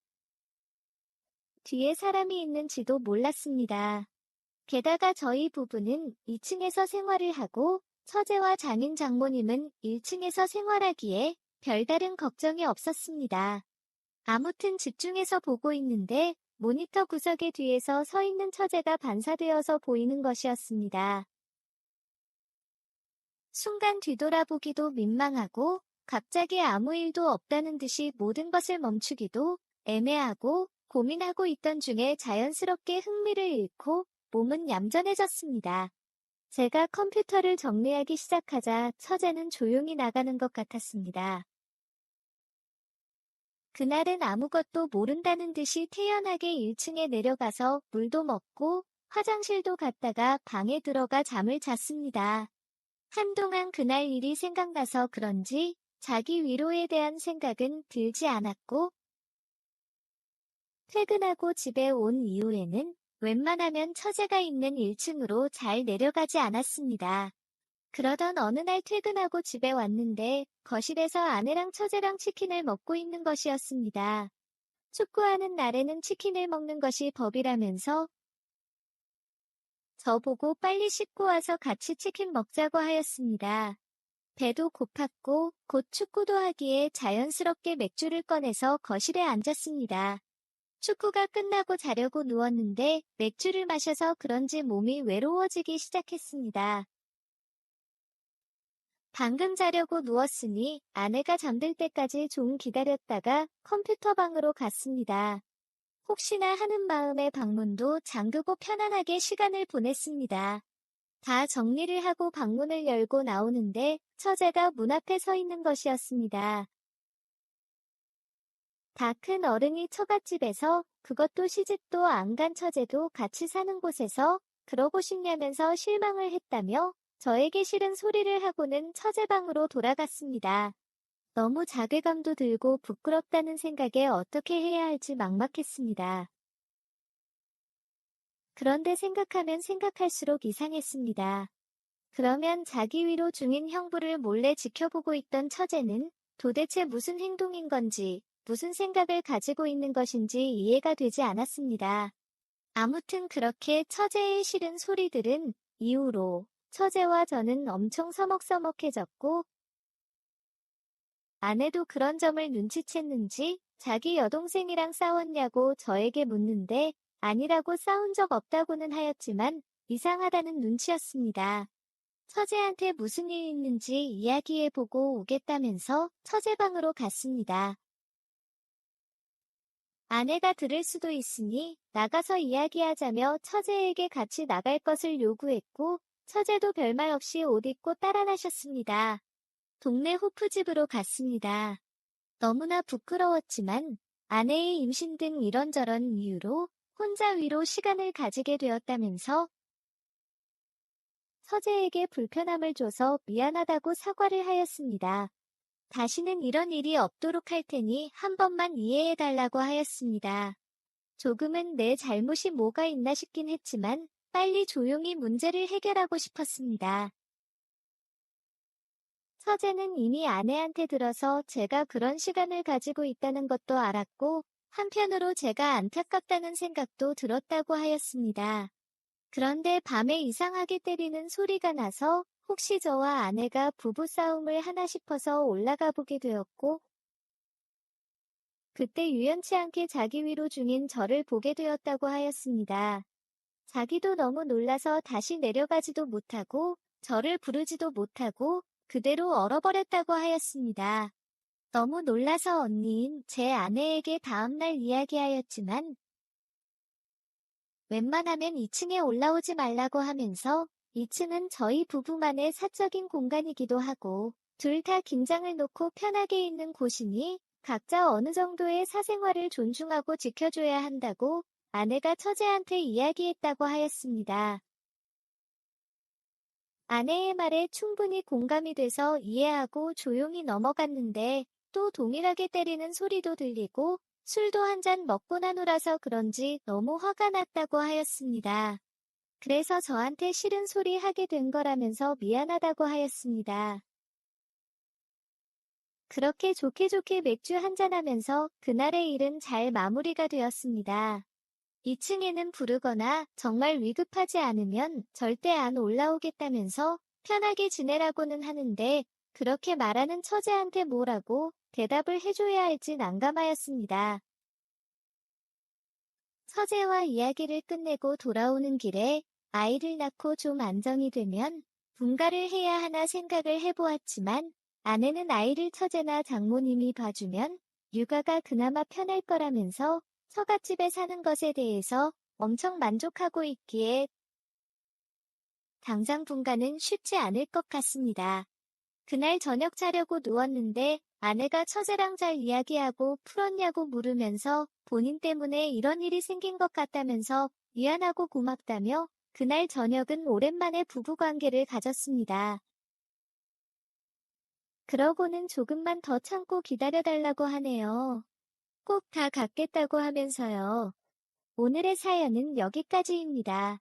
S2: 뒤에 사람이 있는지도 몰랐습니다. 게다가 저희 부부는 2층에서 생활을 하고 처제와 장인 장모님은 1층에서 생활하기에 별다른 걱정이 없었습니다. 아무튼 집중해서 보고 있는데 모니터 구석의 뒤에서 서 있는 처제가 반사되어서 보이는 것이었습니다. 순간 뒤돌아보기도 민망하고 갑자기 아무 일도 없다는 듯이 모든 것을 멈추기도 애매하고 고민하고 있던 중에 자연스럽게 흥미를 잃고 몸은 얌전해졌습니다. 제가 컴퓨터를 정리하기 시작하자 처제는 조용히 나가는 것 같았습니다. 그날은 아무것도 모른다는 듯이 태연하게 1층에 내려가서 물도 먹고 화장실도 갔다가 방에 들어가 잠을 잤습니다. 한동안 그날 일이 생각나서 그런지 자기 위로에 대한 생각은 들지 않았고 퇴근하고 집에 온 이후에는 웬만하면 처제가 있는 1층으로 잘 내려가지 않았습니다. 그러던 어느 날 퇴근하고 집에 왔는데 거실에서 아내랑 처제랑 치킨을 먹고 있는 것이었습니다. 축구하는 날에는 치킨을 먹는 것이 법이라면서 저보고 빨리 씻고 와서 같이 치킨 먹자고 하였습니다. 배도 고팠고 곧 축구도 하기에 자연스럽게 맥주를 꺼내서 거실에 앉았습니다. 축구가 끝나고 자려고 누웠는데 맥주를 마셔서 그런지 몸이 외로워지기 시작했습니다. 방금 자려고 누웠으니 아내가 잠들 때까지 좀 기다렸다가 컴퓨터 방으로 갔습니다. 혹시나 하는 마음에 방문도 잠그고 편안하게 시간을 보냈습니다. 다 정리를 하고 방문을 열고 나오는데 처제가 문 앞에 서 있는 것이었습니다. 다 큰 어른이 처갓집에서 그것도 시집도 안 간 처제도 같이 사는 곳에서 그러고 싶냐면서 실망을 했다며 저에게 싫은 소리를 하고는 처제방으로 돌아갔습니다. 너무 자괴감도 들고 부끄럽다는 생각에 어떻게 해야 할지 막막했습니다. 그런데 생각하면 생각할수록 이상했습니다. 그러면 자기 위로 중인 형부를 몰래 지켜보고 있던 처제는 도대체 무슨 행동인 건지, 무슨 생각을 가지고 있는 것인지 이해가 되지 않았습니다. 아무튼 그렇게 처제의 싫은 소리들은 이후로 처제와 저는 엄청 서먹서먹해졌고, 아내도 그런 점을 눈치챘는지 자기 여동생이랑 싸웠냐고 저에게 묻는데 아니라고 싸운 적 없다고는 하였지만 이상하다는 눈치였습니다. 처제한테 무슨 일 있는지 이야기해보고 오겠다면서 처제 방으로 갔습니다. 아내가 들을 수도 있으니 나가서 이야기하자며 처제에게 같이 나갈 것을 요구했고 처제도 별말 없이 옷 입고 따라 나셨습니다. 동네 호프집으로 갔습니다. 너무나 부끄러웠지만 아내의 임신 등 이런저런 이유로 혼자 위로 시간을 가지게 되었다면서 처제에게 불편함을 줘서 미안하다고 사과를 하였습니다. 다시는 이런 일이 없도록 할 테니 한 번만 이해해달라고 하였습니다. 조금은 내 잘못이 뭐가 있나 싶긴 했지만 빨리 조용히 문제를 해결하고 싶었습니다. 처제는 이미 아내한테 들어서 제가 그런 시간을 가지고 있다는 것도 알았고 한편으로 제가 안타깝다는 생각도 들었다고 하였습니다. 그런데 밤에 이상하게 때리는 소리가 나서 혹시 저와 아내가 부부싸움을 하나 싶어서 올라가 보게 되었고 그때 우연치 않게 자기 위로 중인 저를 보게 되었다고 하였습니다. 자기도 너무 놀라서 다시 내려가지도 못하고 저를 부르지도 못하고 그대로 얼어버렸다고 하였습니다. 너무 놀라서 언니인 제 아내에게 다음날 이야기하였지만 웬만하면 2층에 올라오지 말라고 하면서 2층은 저희 부부만의 사적인 공간이기도 하고 둘 다 긴장을 놓고 편하게 있는 곳이니 각자 어느 정도의 사생활을 존중하고 지켜줘야 한다고 아내가 처제한테 이야기했다고 하였습니다. 아내의 말에 충분히 공감이 돼서 이해하고 조용히 넘어갔는데 또 동일하게 때리는 소리도 들리고 술도 한 잔 먹고 나누라서 그런지 너무 화가 났다고 하였습니다. 그래서 저한테 싫은 소리 하게 된 거라면서 미안하다고 하였습니다. 그렇게 좋게 좋게 맥주 한잔하면서 그날의 일은 잘 마무리가 되었습니다. 2층에는 부르거나 정말 위급하지 않으면 절대 안 올라오겠다면서 편하게 지내라고는 하는데 그렇게 말하는 처제한테 뭐라고 대답을 해줘야 할지 난감하였습니다. 처제와 이야기를 끝내고 돌아오는 길에 아이를 낳고 좀 안정이 되면 분가를 해야 하나 생각을 해보았지만 아내는 아이를 처제나 장모님이 봐주면 육아가 그나마 편할 거라면서 처갓집에 사는 것에 대해서 엄청 만족하고 있기에 당장 분가는 쉽지 않을 것 같습니다. 그날 저녁 자려고 누웠는데 아내가 처제랑 잘 이야기하고 풀었냐고 물으면서 본인 때문에 이런 일이 생긴 것 같다면서 미안하고 고맙다며 그날 저녁은 오랜만에 부부관계를 가졌습니다. 그러고는 조금만 더 참고 기다려달라고 하네요. 꼭 다 갖겠다고 하면서요. 오늘의 사연은 여기까지입니다.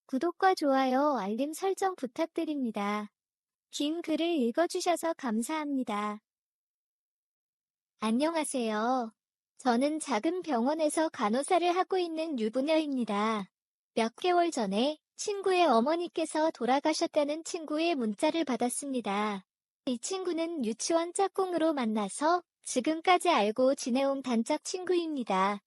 S2: 구독과 좋아요, 알림 설정 부탁드립니다. 긴 글을 읽어주셔서 감사합니다. 안녕하세요. 저는 작은 병원에서 간호사를 하고 있는 유부녀입니다. 몇 개월 전에 친구의 어머니께서 돌아가셨다는 친구의 문자를 받았습니다. 이 친구는 유치원 짝꿍으로 만나서 지금까지 알고 지내온 단짝 친구입니다.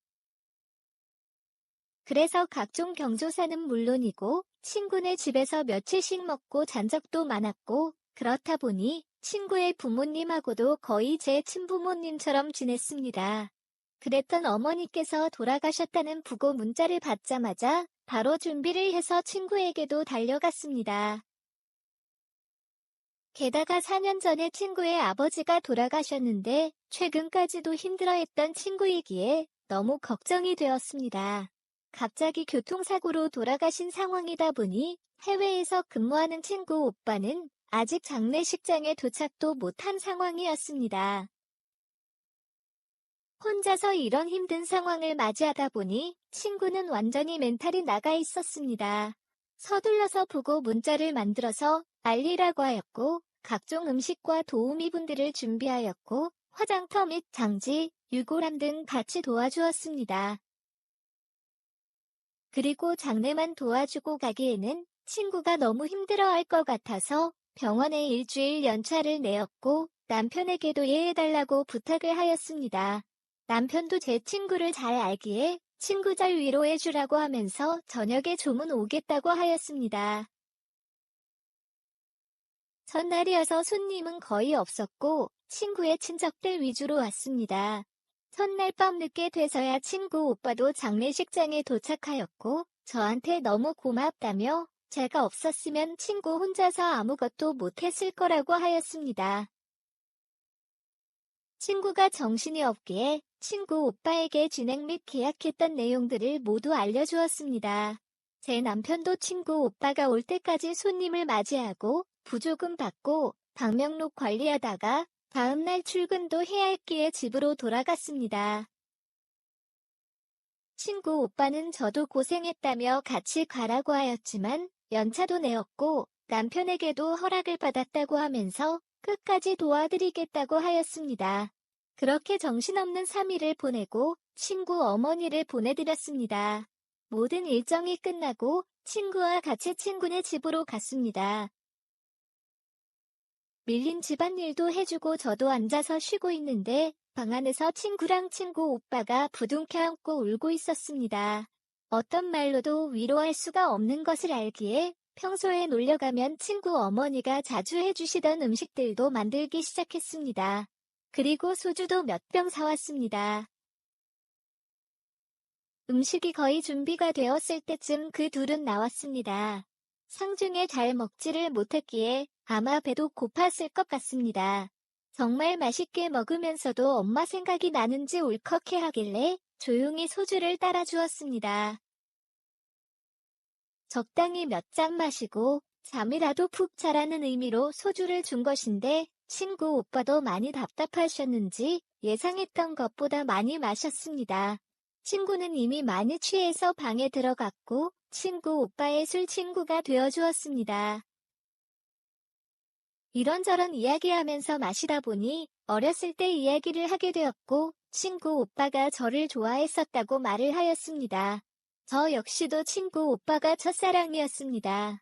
S2: 그래서 각종 경조사는 물론이고 친구네 집에서 며칠씩 먹고 잔 적도 많았고 그렇다 보니 친구의 부모님하고도 거의 제 친부모님처럼 지냈습니다. 그랬던 어머니께서 돌아가셨다는 부고 문자를 받자마자 바로 준비를 해서 친구에게도 달려갔습니다. 게다가 4년 전에 친구의 아버지가 돌아가셨는데 최근까지도 힘들어했던 친구이기에 너무 걱정이 되었습니다. 갑자기 교통사고로 돌아가신 상황이다 보니 해외에서 근무하는 친구 오빠는 아직 장례식장에 도착도 못한 상황이었습니다. 혼자서 이런 힘든 상황을 맞이하다 보니 친구는 완전히 멘탈이 나가 있었습니다. 서둘러서 보고 문자를 만들어서 알리라고 하였고 각종 음식과 도우미분들을 준비하였고 화장터 및 장지, 유골함 등 같이 도와주었습니다. 그리고 장례만 도와주고 가기에는 친구가 너무 힘들어할 것 같아서 병원에 일주일 연차를 내었고 남편에게도 이해해달라고 부탁을 하였습니다. 남편도 제 친구를 잘 알기에 친구 잘 위로해주라고 하면서 저녁에 조문 오겠다고 하였습니다. 첫날이어서 손님은 거의 없었고 친구의 친척들 위주로 왔습니다. 첫날 밤 늦게 돼서야 친구 오빠도 장례식장에 도착하였고 저한테 너무 고맙다며 제가 없었으면 친구 혼자서 아무것도 못했을 거라고 하였습니다. 친구가 정신이 없기에 친구 오빠에게 진행 및 계약했던 내용들을 모두 알려주었습니다. 제 남편도 친구 오빠가 올 때까지 손님을 맞이하고 부조금 받고 방명록 관리하다가 다음날 출근도 해야 했기에 집으로 돌아갔습니다. 친구 오빠는 저도 고생했다며 같이 가라고 하였지만 연차도 내었고 남편에게도 허락을 받았다고 하면서 끝까지 도와드리겠다고 하였습니다. 그렇게 정신없는 3일을 보내고 친구 어머니를 보내드렸습니다. 모든 일정이 끝나고 친구와 같이 친구네 집으로 갔습니다. 밀린 집안일도 해주고 저도 앉아서 쉬고 있는데 방 안에서 친구랑 친구 오빠가 부둥켜 안고 울고 있었습니다. 어떤 말로도 위로할 수가 없는 것을 알기에 평소에 놀려가면 친구 어머니가 자주 해주시던 음식들도 만들기 시작했습니다. 그리고 소주도 몇 병 사왔습니다. 음식이 거의 준비가 되었을 때쯤 그 둘은 나왔습니다. 상중에 잘 먹지를 못했기에 아마 배도 고팠을 것 같습니다. 정말 맛있게 먹으면서도 엄마 생각이 나는지 울컥해하길래 조용히 소주를 따라주었습니다. 적당히 몇 잔 마시고 잠이라도 푹 자라는 의미로 소주를 준 것인데 친구 오빠도 많이 답답하셨는지 예상했던 것보다 많이 마셨습니다. 친구는 이미 많이 취해서 방에 들어갔고 친구 오빠의 술 친구가 되어주었습니다. 이런저런 이야기하면서 마시다 보니 어렸을 때 이야기를 하게 되었고 친구 오빠가 저를 좋아했었다고 말을 하였습니다. 저 역시도 친구 오빠가 첫사랑이었습니다.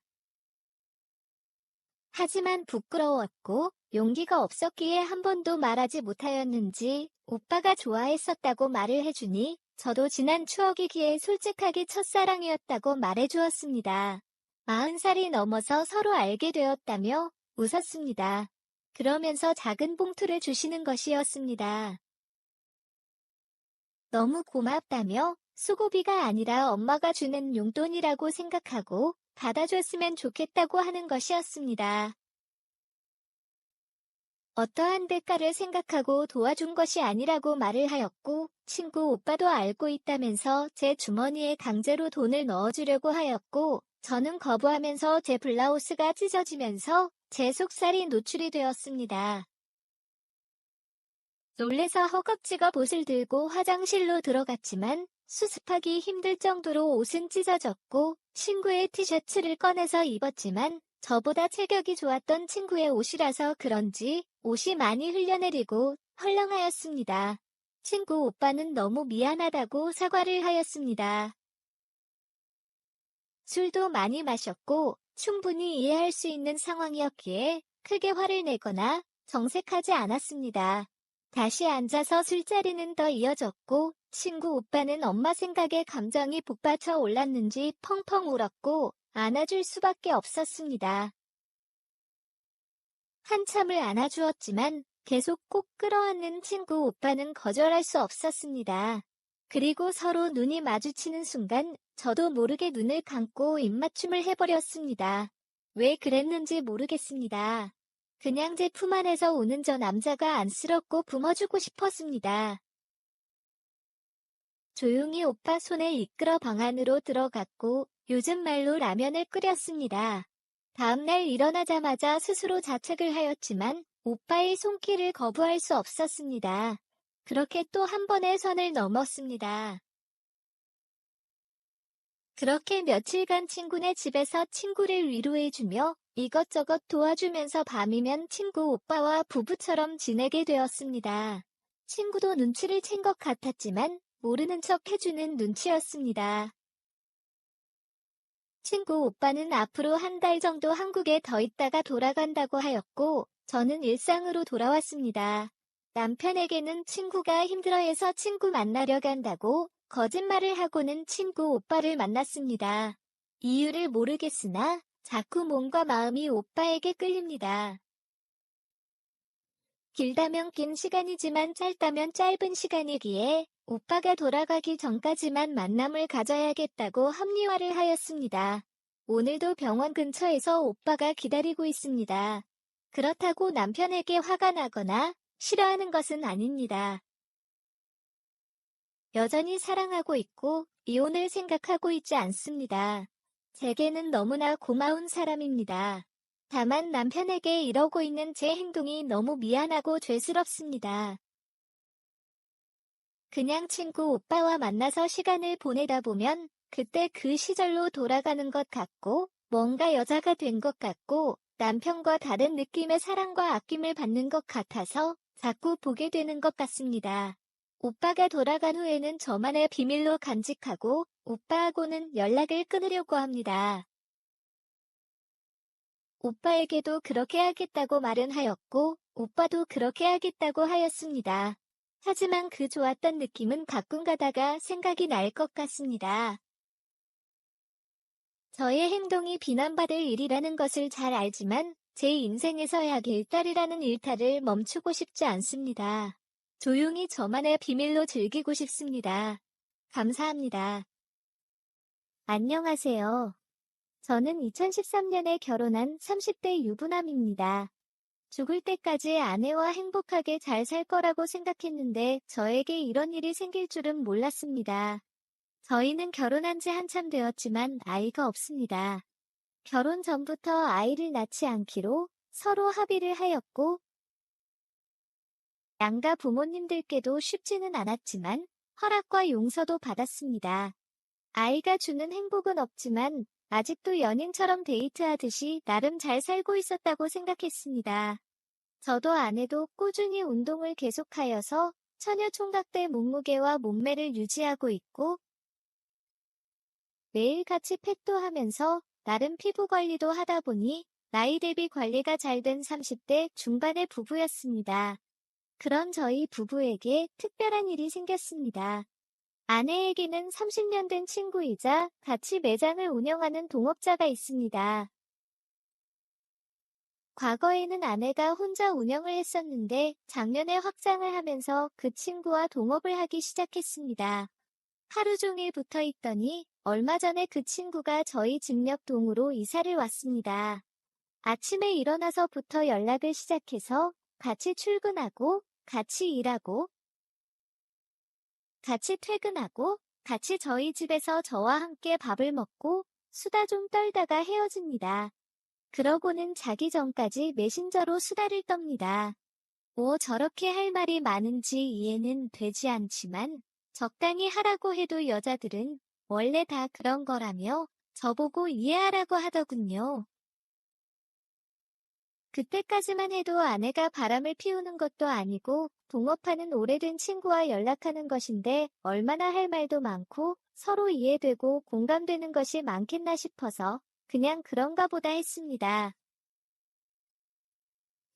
S2: 하지만 부끄러웠고 용기가 없었기에 한 번도 말하지 못하였는지 오빠가 좋아했었다고 말을 해주니 저도 지난 추억이기에 솔직하게 첫사랑이었다고 말해주었습니다. 40살이 넘어서 서로 알게 되었다며 웃었습니다. 그러면서 작은 봉투를 주시는 것이었습니다. 너무 고맙다며 수고비가 아니라 엄마가 주는 용돈이라고 생각하고 받아줬으면 좋겠다고 하는 것이었습니다. 어떠한 대가를 생각하고 도와준 것이 아니라고 말을 하였고 친구 오빠도 알고 있다면서 제 주머니에 강제로 돈을 넣어주려고 하였고 저는 거부하면서 제 블라우스가 찢어지면서 제 속살이 노출이 되었습니다. 놀래서 허겁지겁 옷을 들고 화장실로 들어갔지만 수습하기 힘들 정도로 옷은 찢어졌고 친구의 티셔츠를 꺼내서 입었지만 저보다 체격이 좋았던 친구의 옷이라서 그런지 옷이 많이 흘려내리고 헐렁하였습니다. 친구 오빠는 너무 미안하다고 사과를 하였습니다. 술도 많이 마셨고 충분히 이해할 수 있는 상황이었기에 크게 화를 내거나 정색하지 않았습니다. 다시 앉아서 술자리는 더 이어졌고 친구 오빠는 엄마 생각에 감정이 북받쳐 올랐는지 펑펑 울었고 안아줄 수밖에 없었습니다. 한참을 안아주었지만 계속 꼭 끌어안는 친구 오빠는 거절할 수 없었습니다. 그리고 서로 눈이 마주치는 순간 저도 모르게 눈을 감고 입맞춤을 해버렸습니다. 왜 그랬는지 모르겠습니다. 그냥 제 품 안에서 우는 저 남자가 안쓰럽고 품어주고 싶었습니다. 조용히 오빠 손에 이끌어 방 안으로 들어갔고 요즘 말로 라면을 끓였습니다. 다음날 일어나자마자 스스로 자책을 하였지만 오빠의 손길을 거부할 수 없었습니다. 그렇게 또 한 번의 선을 넘었습니다. 그렇게 며칠간 친구네 집에서 친구를 위로해주며 이것저것 도와주면서 밤이면 친구 오빠와 부부처럼 지내게 되었습니다. 친구도 눈치를 챈 것 같았지만 모르는 척 해주는 눈치였습니다. 친구 오빠는 앞으로 한 달 정도 한국에 더 있다가 돌아간다고 하였고, 저는 일상으로 돌아왔습니다. 남편에게는 친구가 힘들어해서 친구 만나려 간다고 거짓말을 하고는 친구 오빠를 만났습니다. 이유를 모르겠으나 자꾸 몸과 마음이 오빠에게 끌립니다. 길다면 긴 시간이지만 짧다면 짧은 시간이기에 오빠가 돌아가기 전까지만 만남을 가져야겠다고 합리화를 하였습니다. 오늘도 병원 근처에서 오빠가 기다리고 있습니다. 그렇다고 남편에게 화가 나거나 싫어하는 것은 아닙니다. 여전히 사랑하고 있고 이혼을 생각하고 있지 않습니다. 제게는 너무나 고마운 사람입니다. 다만 남편에게 이러고 있는 제 행동이 너무 미안하고 죄스럽습니다. 그냥 친구 오빠와 만나서 시간을 보내다 보면 그때 그 시절로 돌아가는 것 같고 뭔가 여자가 된 것 같고 남편과 다른 느낌의 사랑과 아낌을 받는 것 같아서 자꾸 보게 되는 것 같습니다. 오빠가 돌아간 후에는 저만의 비밀로 간직하고 오빠하고는 연락을 끊으려고 합니다. 오빠에게도 그렇게 하겠다고 말은 하였고, 오빠도 그렇게 하겠다고 하였습니다. 하지만 그 좋았던 느낌은 가끔 가다가 생각이 날 것 같습니다. 저의 행동이 비난받을 일이라는 것을 잘 알지만, 제 인생에서 약 일달이라는 일탈을 멈추고 싶지 않습니다. 조용히 저만의 비밀로 즐기고 싶습니다. 감사합니다. 안녕하세요. 저는 2013년에 결혼한 30대 유부남입니다. 죽을 때까지 아내와 행복하게 잘 살 거라고 생각했는데 저에게 이런 일이 생길 줄은 몰랐습니다. 저희는 결혼한 지 한참 되었지만 아이가 없습니다. 결혼 전부터 아이를 낳지 않기로 서로 합의를 하였고, 양가 부모님들께도 쉽지는 않았지만 허락과 용서도 받았습니다. 아이가 주는 행복은 없지만 아직도 연인처럼 데이트하듯이 나름 잘 살고 있었다고 생각했습니다. 저도 아내도 꾸준히 운동을 계속하여서 처녀 총각대 몸무게와 몸매를 유지하고 있고 매일 같이 팩도 하면서 나름 피부 관리도 하다 보니 나이 대비 관리가 잘 된 30대 중반의 부부였습니다. 그런 저희 부부에게 특별한 일이 생겼습니다. 아내에게는 30년 된 친구이자 같이 매장을 운영하는 동업자가 있습니다. 과거에는 아내가 혼자 운영을 했었는데 작년에 확장을 하면서 그 친구와 동업을 하기 시작했습니다. 하루 종일 붙어 있더니 얼마 전에 그 친구가 저희 집 옆 동으로 이사를 왔습니다. 아침에 일어나서부터 연락을 시작해서 같이 출근하고 같이 일하고 같이 퇴근하고 같이 저희 집에서 저와 함께 밥을 먹고 수다 좀 떨다가 헤어집니다. 그러고는 자기 전까지 메신저로 수다를 떱니다. 뭐 저렇게 할 말이 많은지 이해는 되지 않지만 적당히 하라고 해도 여자들은 원래 다 그런 거라며 저보고 이해하라고 하더군요. 그때까지만 해도 아내가 바람을 피우는 것도 아니고 동업하는 오래된 친구와 연락하는 것인데 얼마나 할 말도 많고 서로 이해되고 공감되는 것이 많겠나 싶어서 그냥 그런가 보다 했습니다.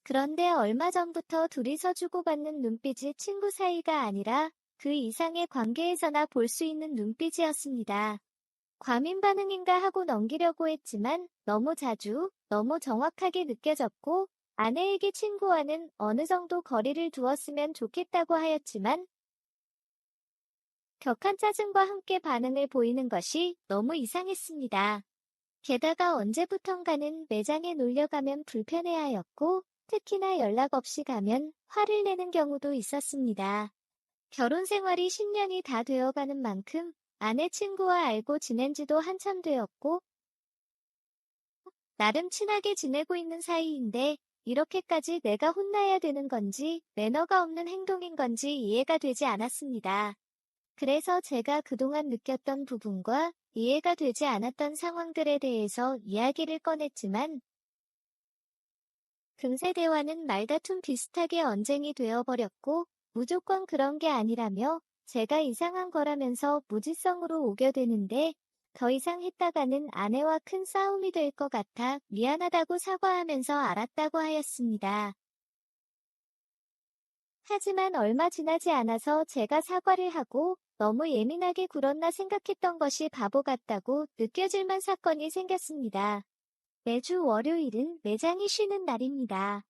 S2: 그런데 얼마 전부터 둘이서 주고받는 눈빛이 친구 사이가 아니라 그 이상의 관계에서나 볼 수 있는 눈빛이었습니다. 과민 반응인가 하고 넘기려고 했지만 너무 자주, 너무 정확하게 느껴졌고 아내에게 친구와는 어느 정도 거리를 두었으면 좋겠다고 하였지만 격한 짜증과 함께 반응을 보이는 것이 너무 이상했습니다. 게다가 언제부턴가는 매장에 놀려가면 불편해하였고 특히나 연락 없이 가면 화를 내는 경우도 있었습니다. 결혼 생활이 10년이 다 되어가는 만큼 아내 친구와 알고 지낸 지도 한참 되었고 나름 친하게 지내고 있는 사이인데 이렇게까지 내가 혼나야 되는 건지 매너가 없는 행동인 건지 이해가 되지 않았습니다. 그래서 제가 그동안 느꼈던 부분과 이해가 되지 않았던 상황들에 대해서 이야기를 꺼냈지만 금세 대화는 말다툼 비슷하게 언쟁이 되어버렸고, 무조건 그런 게 아니라며 제가 이상한 거라면서 무지성으로 오겨대는데, 더 이상 했다가는 아내와 큰 싸움이 될 것 같아 미안하다고 사과하면서 알았다고 하였습니다. 하지만 얼마 지나지 않아서 제가 사과를 하고 너무 예민하게 굴었나 생각했던 것이 바보 같다고 느껴질만 사건이 생겼습니다. 매주 월요일은 매장이 쉬는 날입니다.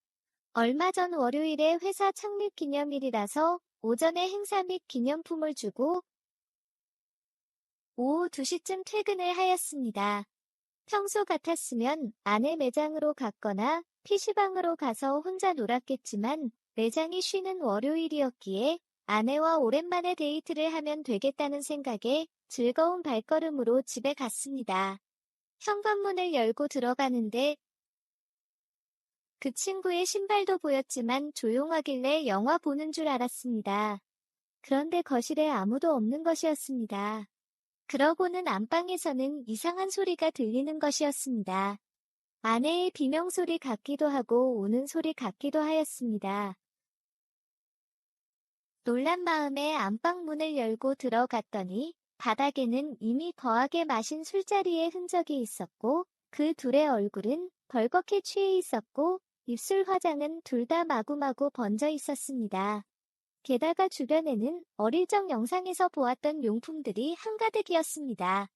S2: 얼마 전 월요일에 회사 창립 기념일이라서 오전에 행사 및 기념품을 주고 오후 2시쯤 퇴근을 하였습니다. 평소 같았으면 아내 매장으로 갔거나 PC방으로 가서 혼자 놀았겠지만 매장이 쉬는 월요일이었기에 아내와 오랜만에 데이트를 하면 되겠다는 생각에 즐거운 발걸음으로 집에 갔습니다. 현관문을 열고 들어가는데 그 친구의 신발도 보였지만 조용하길래 영화 보는 줄 알았습니다. 그런데 거실에 아무도 없는 것이었습니다. 그러고는 안방에서는 이상한 소리가 들리는 것이었습니다. 아내의 비명소리 같기도 하고 우는 소리 같기도 하였습니다. 놀란 마음에 안방 문을 열고 들어갔더니 바닥에는 이미 거하게 마신 술자리의 흔적이 있었고 그 둘의 얼굴은 벌겋게 취해 있었고 입술 화장은 둘 다 마구마구 번져 있었습니다. 게다가 주변에는 어릴 적 영상에서 보았던 용품들이 한가득이었습니다.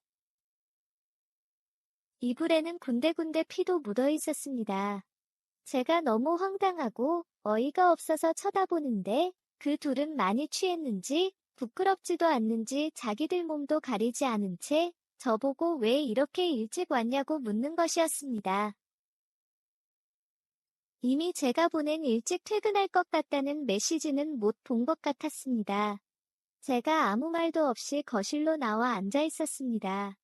S2: 이불에는 군데군데 피도 묻어 있었습니다. 제가 너무 황당하고 어이가 없어서 쳐다보는데 그 둘은 많이 취했는지 부끄럽지도 않는지 자기들 몸도 가리지 않은 채 저보고 왜 이렇게 일찍 왔냐고 묻는 것이었습니다. 이미 제가 보낸 일찍 퇴근할 것 같다는 메시지는 못 본 것 같았습니다. 제가 아무 말도 없이 거실로 나와 앉아 있었습니다.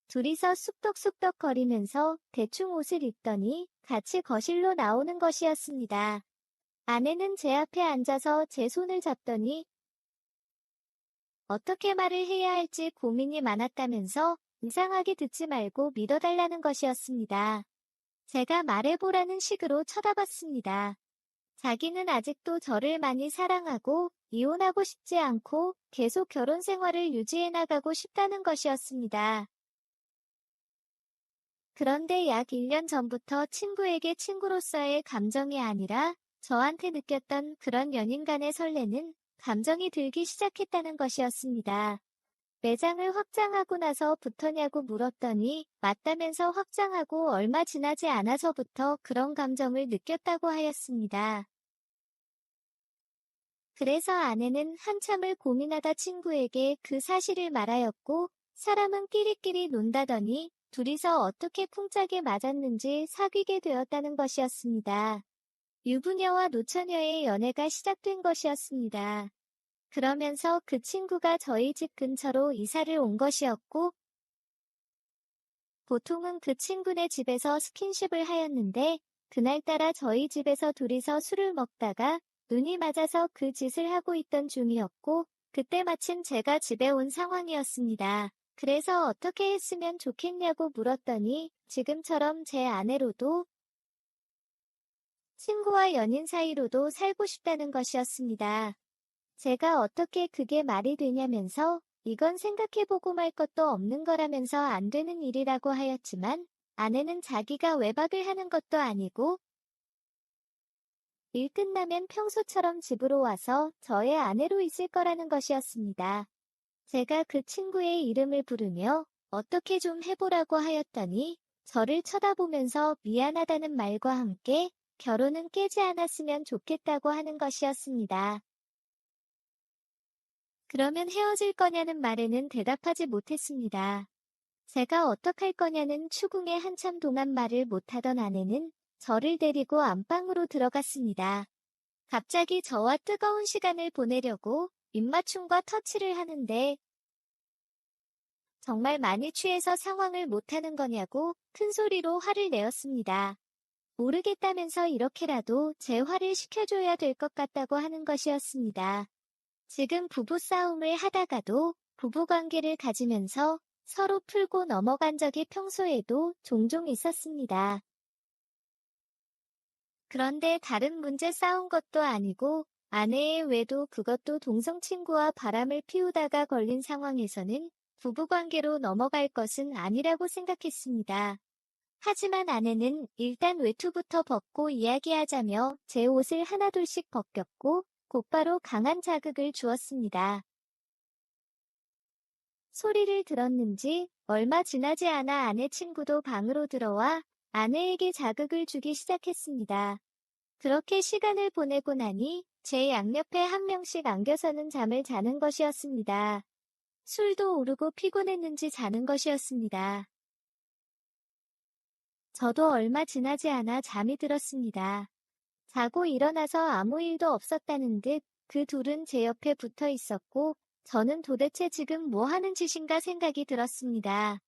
S2: 둘이서 쑥덕쑥덕 거리면서 대충 옷을 입더니 같이 거실로 나오는 것이었습니다. 아내는 제 앞에 앉아서 제 손을 잡더니 어떻게 말을 해야 할지 고민이 많았다면서 이상하게 듣지 말고 믿어달라는 것이었습니다. 제가 말해보라는 식으로 쳐다봤습니다. 자기는 아직도 저를 많이 사랑하고 이혼하고 싶지 않고 계속 결혼 생활을 유지해 나가고 싶다는 것이었습니다. 그런데 약 1년 전부터 친구에게 친구로서의 감정이 아니라 저한테 느꼈던 그런 연인 간의 설레는 감정이 들기 시작했다는 것이었습니다. 매장을 확장하고 나서부터냐고 물었더니 맞다면서 확장하고 얼마 지나지 않아서부터 그런 감정을 느꼈다고 하였습니다. 그래서 아내는 한참을 고민하다 친구에게 그 사실을 말하였고 사람은 끼리끼리 논다더니 둘이서 어떻게 쿵짝에 맞았는지 사귀게 되었다는 것이었습니다. 유부녀와 노처녀의 연애가 시작된 것이었습니다. 그러면서 그 친구가 저희 집 근처로 이사를 온 것이었고 보통은 그 친구네 집에서 스킨십을 하였는데 그날따라 저희 집에서 둘이서 술을 먹다가 눈이 맞아서 그 짓을 하고 있던 중이었고 그때 마침 제가 집에 온 상황이었습니다. 그래서 어떻게 했으면 좋겠냐고 물었더니 지금처럼 제 아내로도 친구와 연인 사이로도 살고 싶다는 것이었습니다. 제가 어떻게 그게 말이 되냐면서 이건 생각해보고 말 것도 없는 거라면서 안 되는 일이라고 하였지만 아내는 자기가 외박을 하는 것도 아니고 일 끝나면 평소처럼 집으로 와서 저의 아내로 있을 거라는 것이었습니다. 제가 그 친구의 이름을 부르며 어떻게 좀 해보라고 하였더니 저를 쳐다보면서 미안하다는 말과 함께 결혼은 깨지 않았으면 좋겠다고 하는 것이었습니다. 그러면 헤어질 거냐는 말에는 대답하지 못했습니다. 제가 어떡할 거냐는 추궁에 한참 동안 말을 못하던 아내는 저를 데리고 안방으로 들어갔습니다. 갑자기 저와 뜨거운 시간을 보내려고 입맞춤과 터치를 하는데 정말 많이 취해서 상황을 못하는 거냐고 큰 소리로 화를 내었습니다. 모르겠다면서 이렇게라도 제 화를 식혀줘야 될 것 같다고 하는 것이었습니다. 지금 부부싸움을 하다가도 부부관계를 가지면서 서로 풀고 넘어간 적이 평소에도 종종 있었습니다. 그런데 다른 문제 싸운 것도 아니고 아내의 외도 그것도 동성 친구와 바람을 피우다가 걸린 상황에서는 부부관계로 넘어갈 것은 아니라고 생각했습니다. 하지만 아내는 일단 외투부터 벗고 이야기하자며 제 옷을 하나둘씩 벗겼고 곧바로 강한 자극을 주었습니다. 소리를 들었는지 얼마 지나지 않아 아내 친구도 방으로 들어와 아내에게 자극을 주기 시작했습니다. 그렇게 시간을 보내고 나니 제 양옆에 한 명씩 안겨서는 잠을 자는 것이었습니다. 술도 오르고 피곤했는지 자는 것이었습니다. 저도 얼마 지나지 않아 잠이 들었습니다. 자고 일어나서 아무 일도 없었다는 듯 그 둘은 제 옆에 붙어 있었고 저는 도대체 지금 뭐 하는 짓인가 생각이 들었습니다.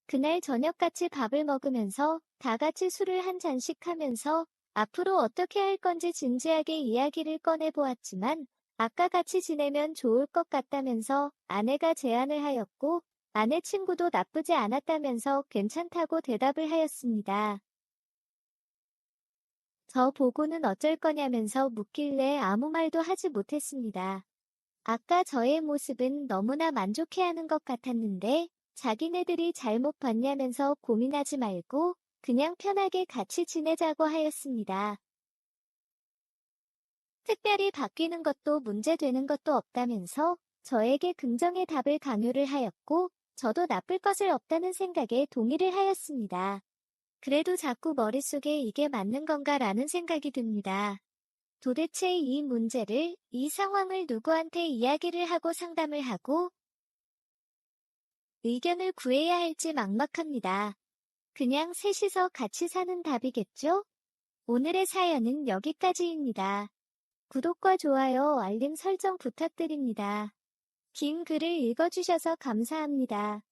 S2: 그날 저녁같이 밥을 먹으면서 다 같이 술을 한 잔씩 하면서 앞으로 어떻게 할 건지 진지하게 이야기를 꺼내보았지만 아까 같이 지내면 좋을 것 같다면서 아내가 제안을 하였고 아내 친구도 나쁘지 않았다면서 괜찮다고 대답을 하였습니다. 저 보고는 어쩔 거냐면서 묻길래 아무 말도 하지 못했습니다. 아까 저의 모습은 너무나 만족해하는 것 같았는데 자기네들이 잘못 봤냐면서 고민하지 말고 그냥 편하게 같이 지내자고 하였습니다. 특별히 바뀌는 것도 문제되는 것도 없다면서 저에게 긍정의 답을 강요를 하였고 저도 나쁠 것을 없다는 생각에 동의를 하였습니다. 그래도 자꾸 머릿속에 이게 맞는 건가라는 생각이 듭니다. 도대체 이 문제를, 이 상황을 누구한테 이야기를 하고 상담을 하고 의견을 구해야 할지 막막합니다. 그냥 셋이서 같이 사는 답이겠죠? 오늘의 사연은 여기까지입니다. 구독과 좋아요, 알림 설정 부탁드립니다. 긴 글을 읽어주셔서 감사합니다.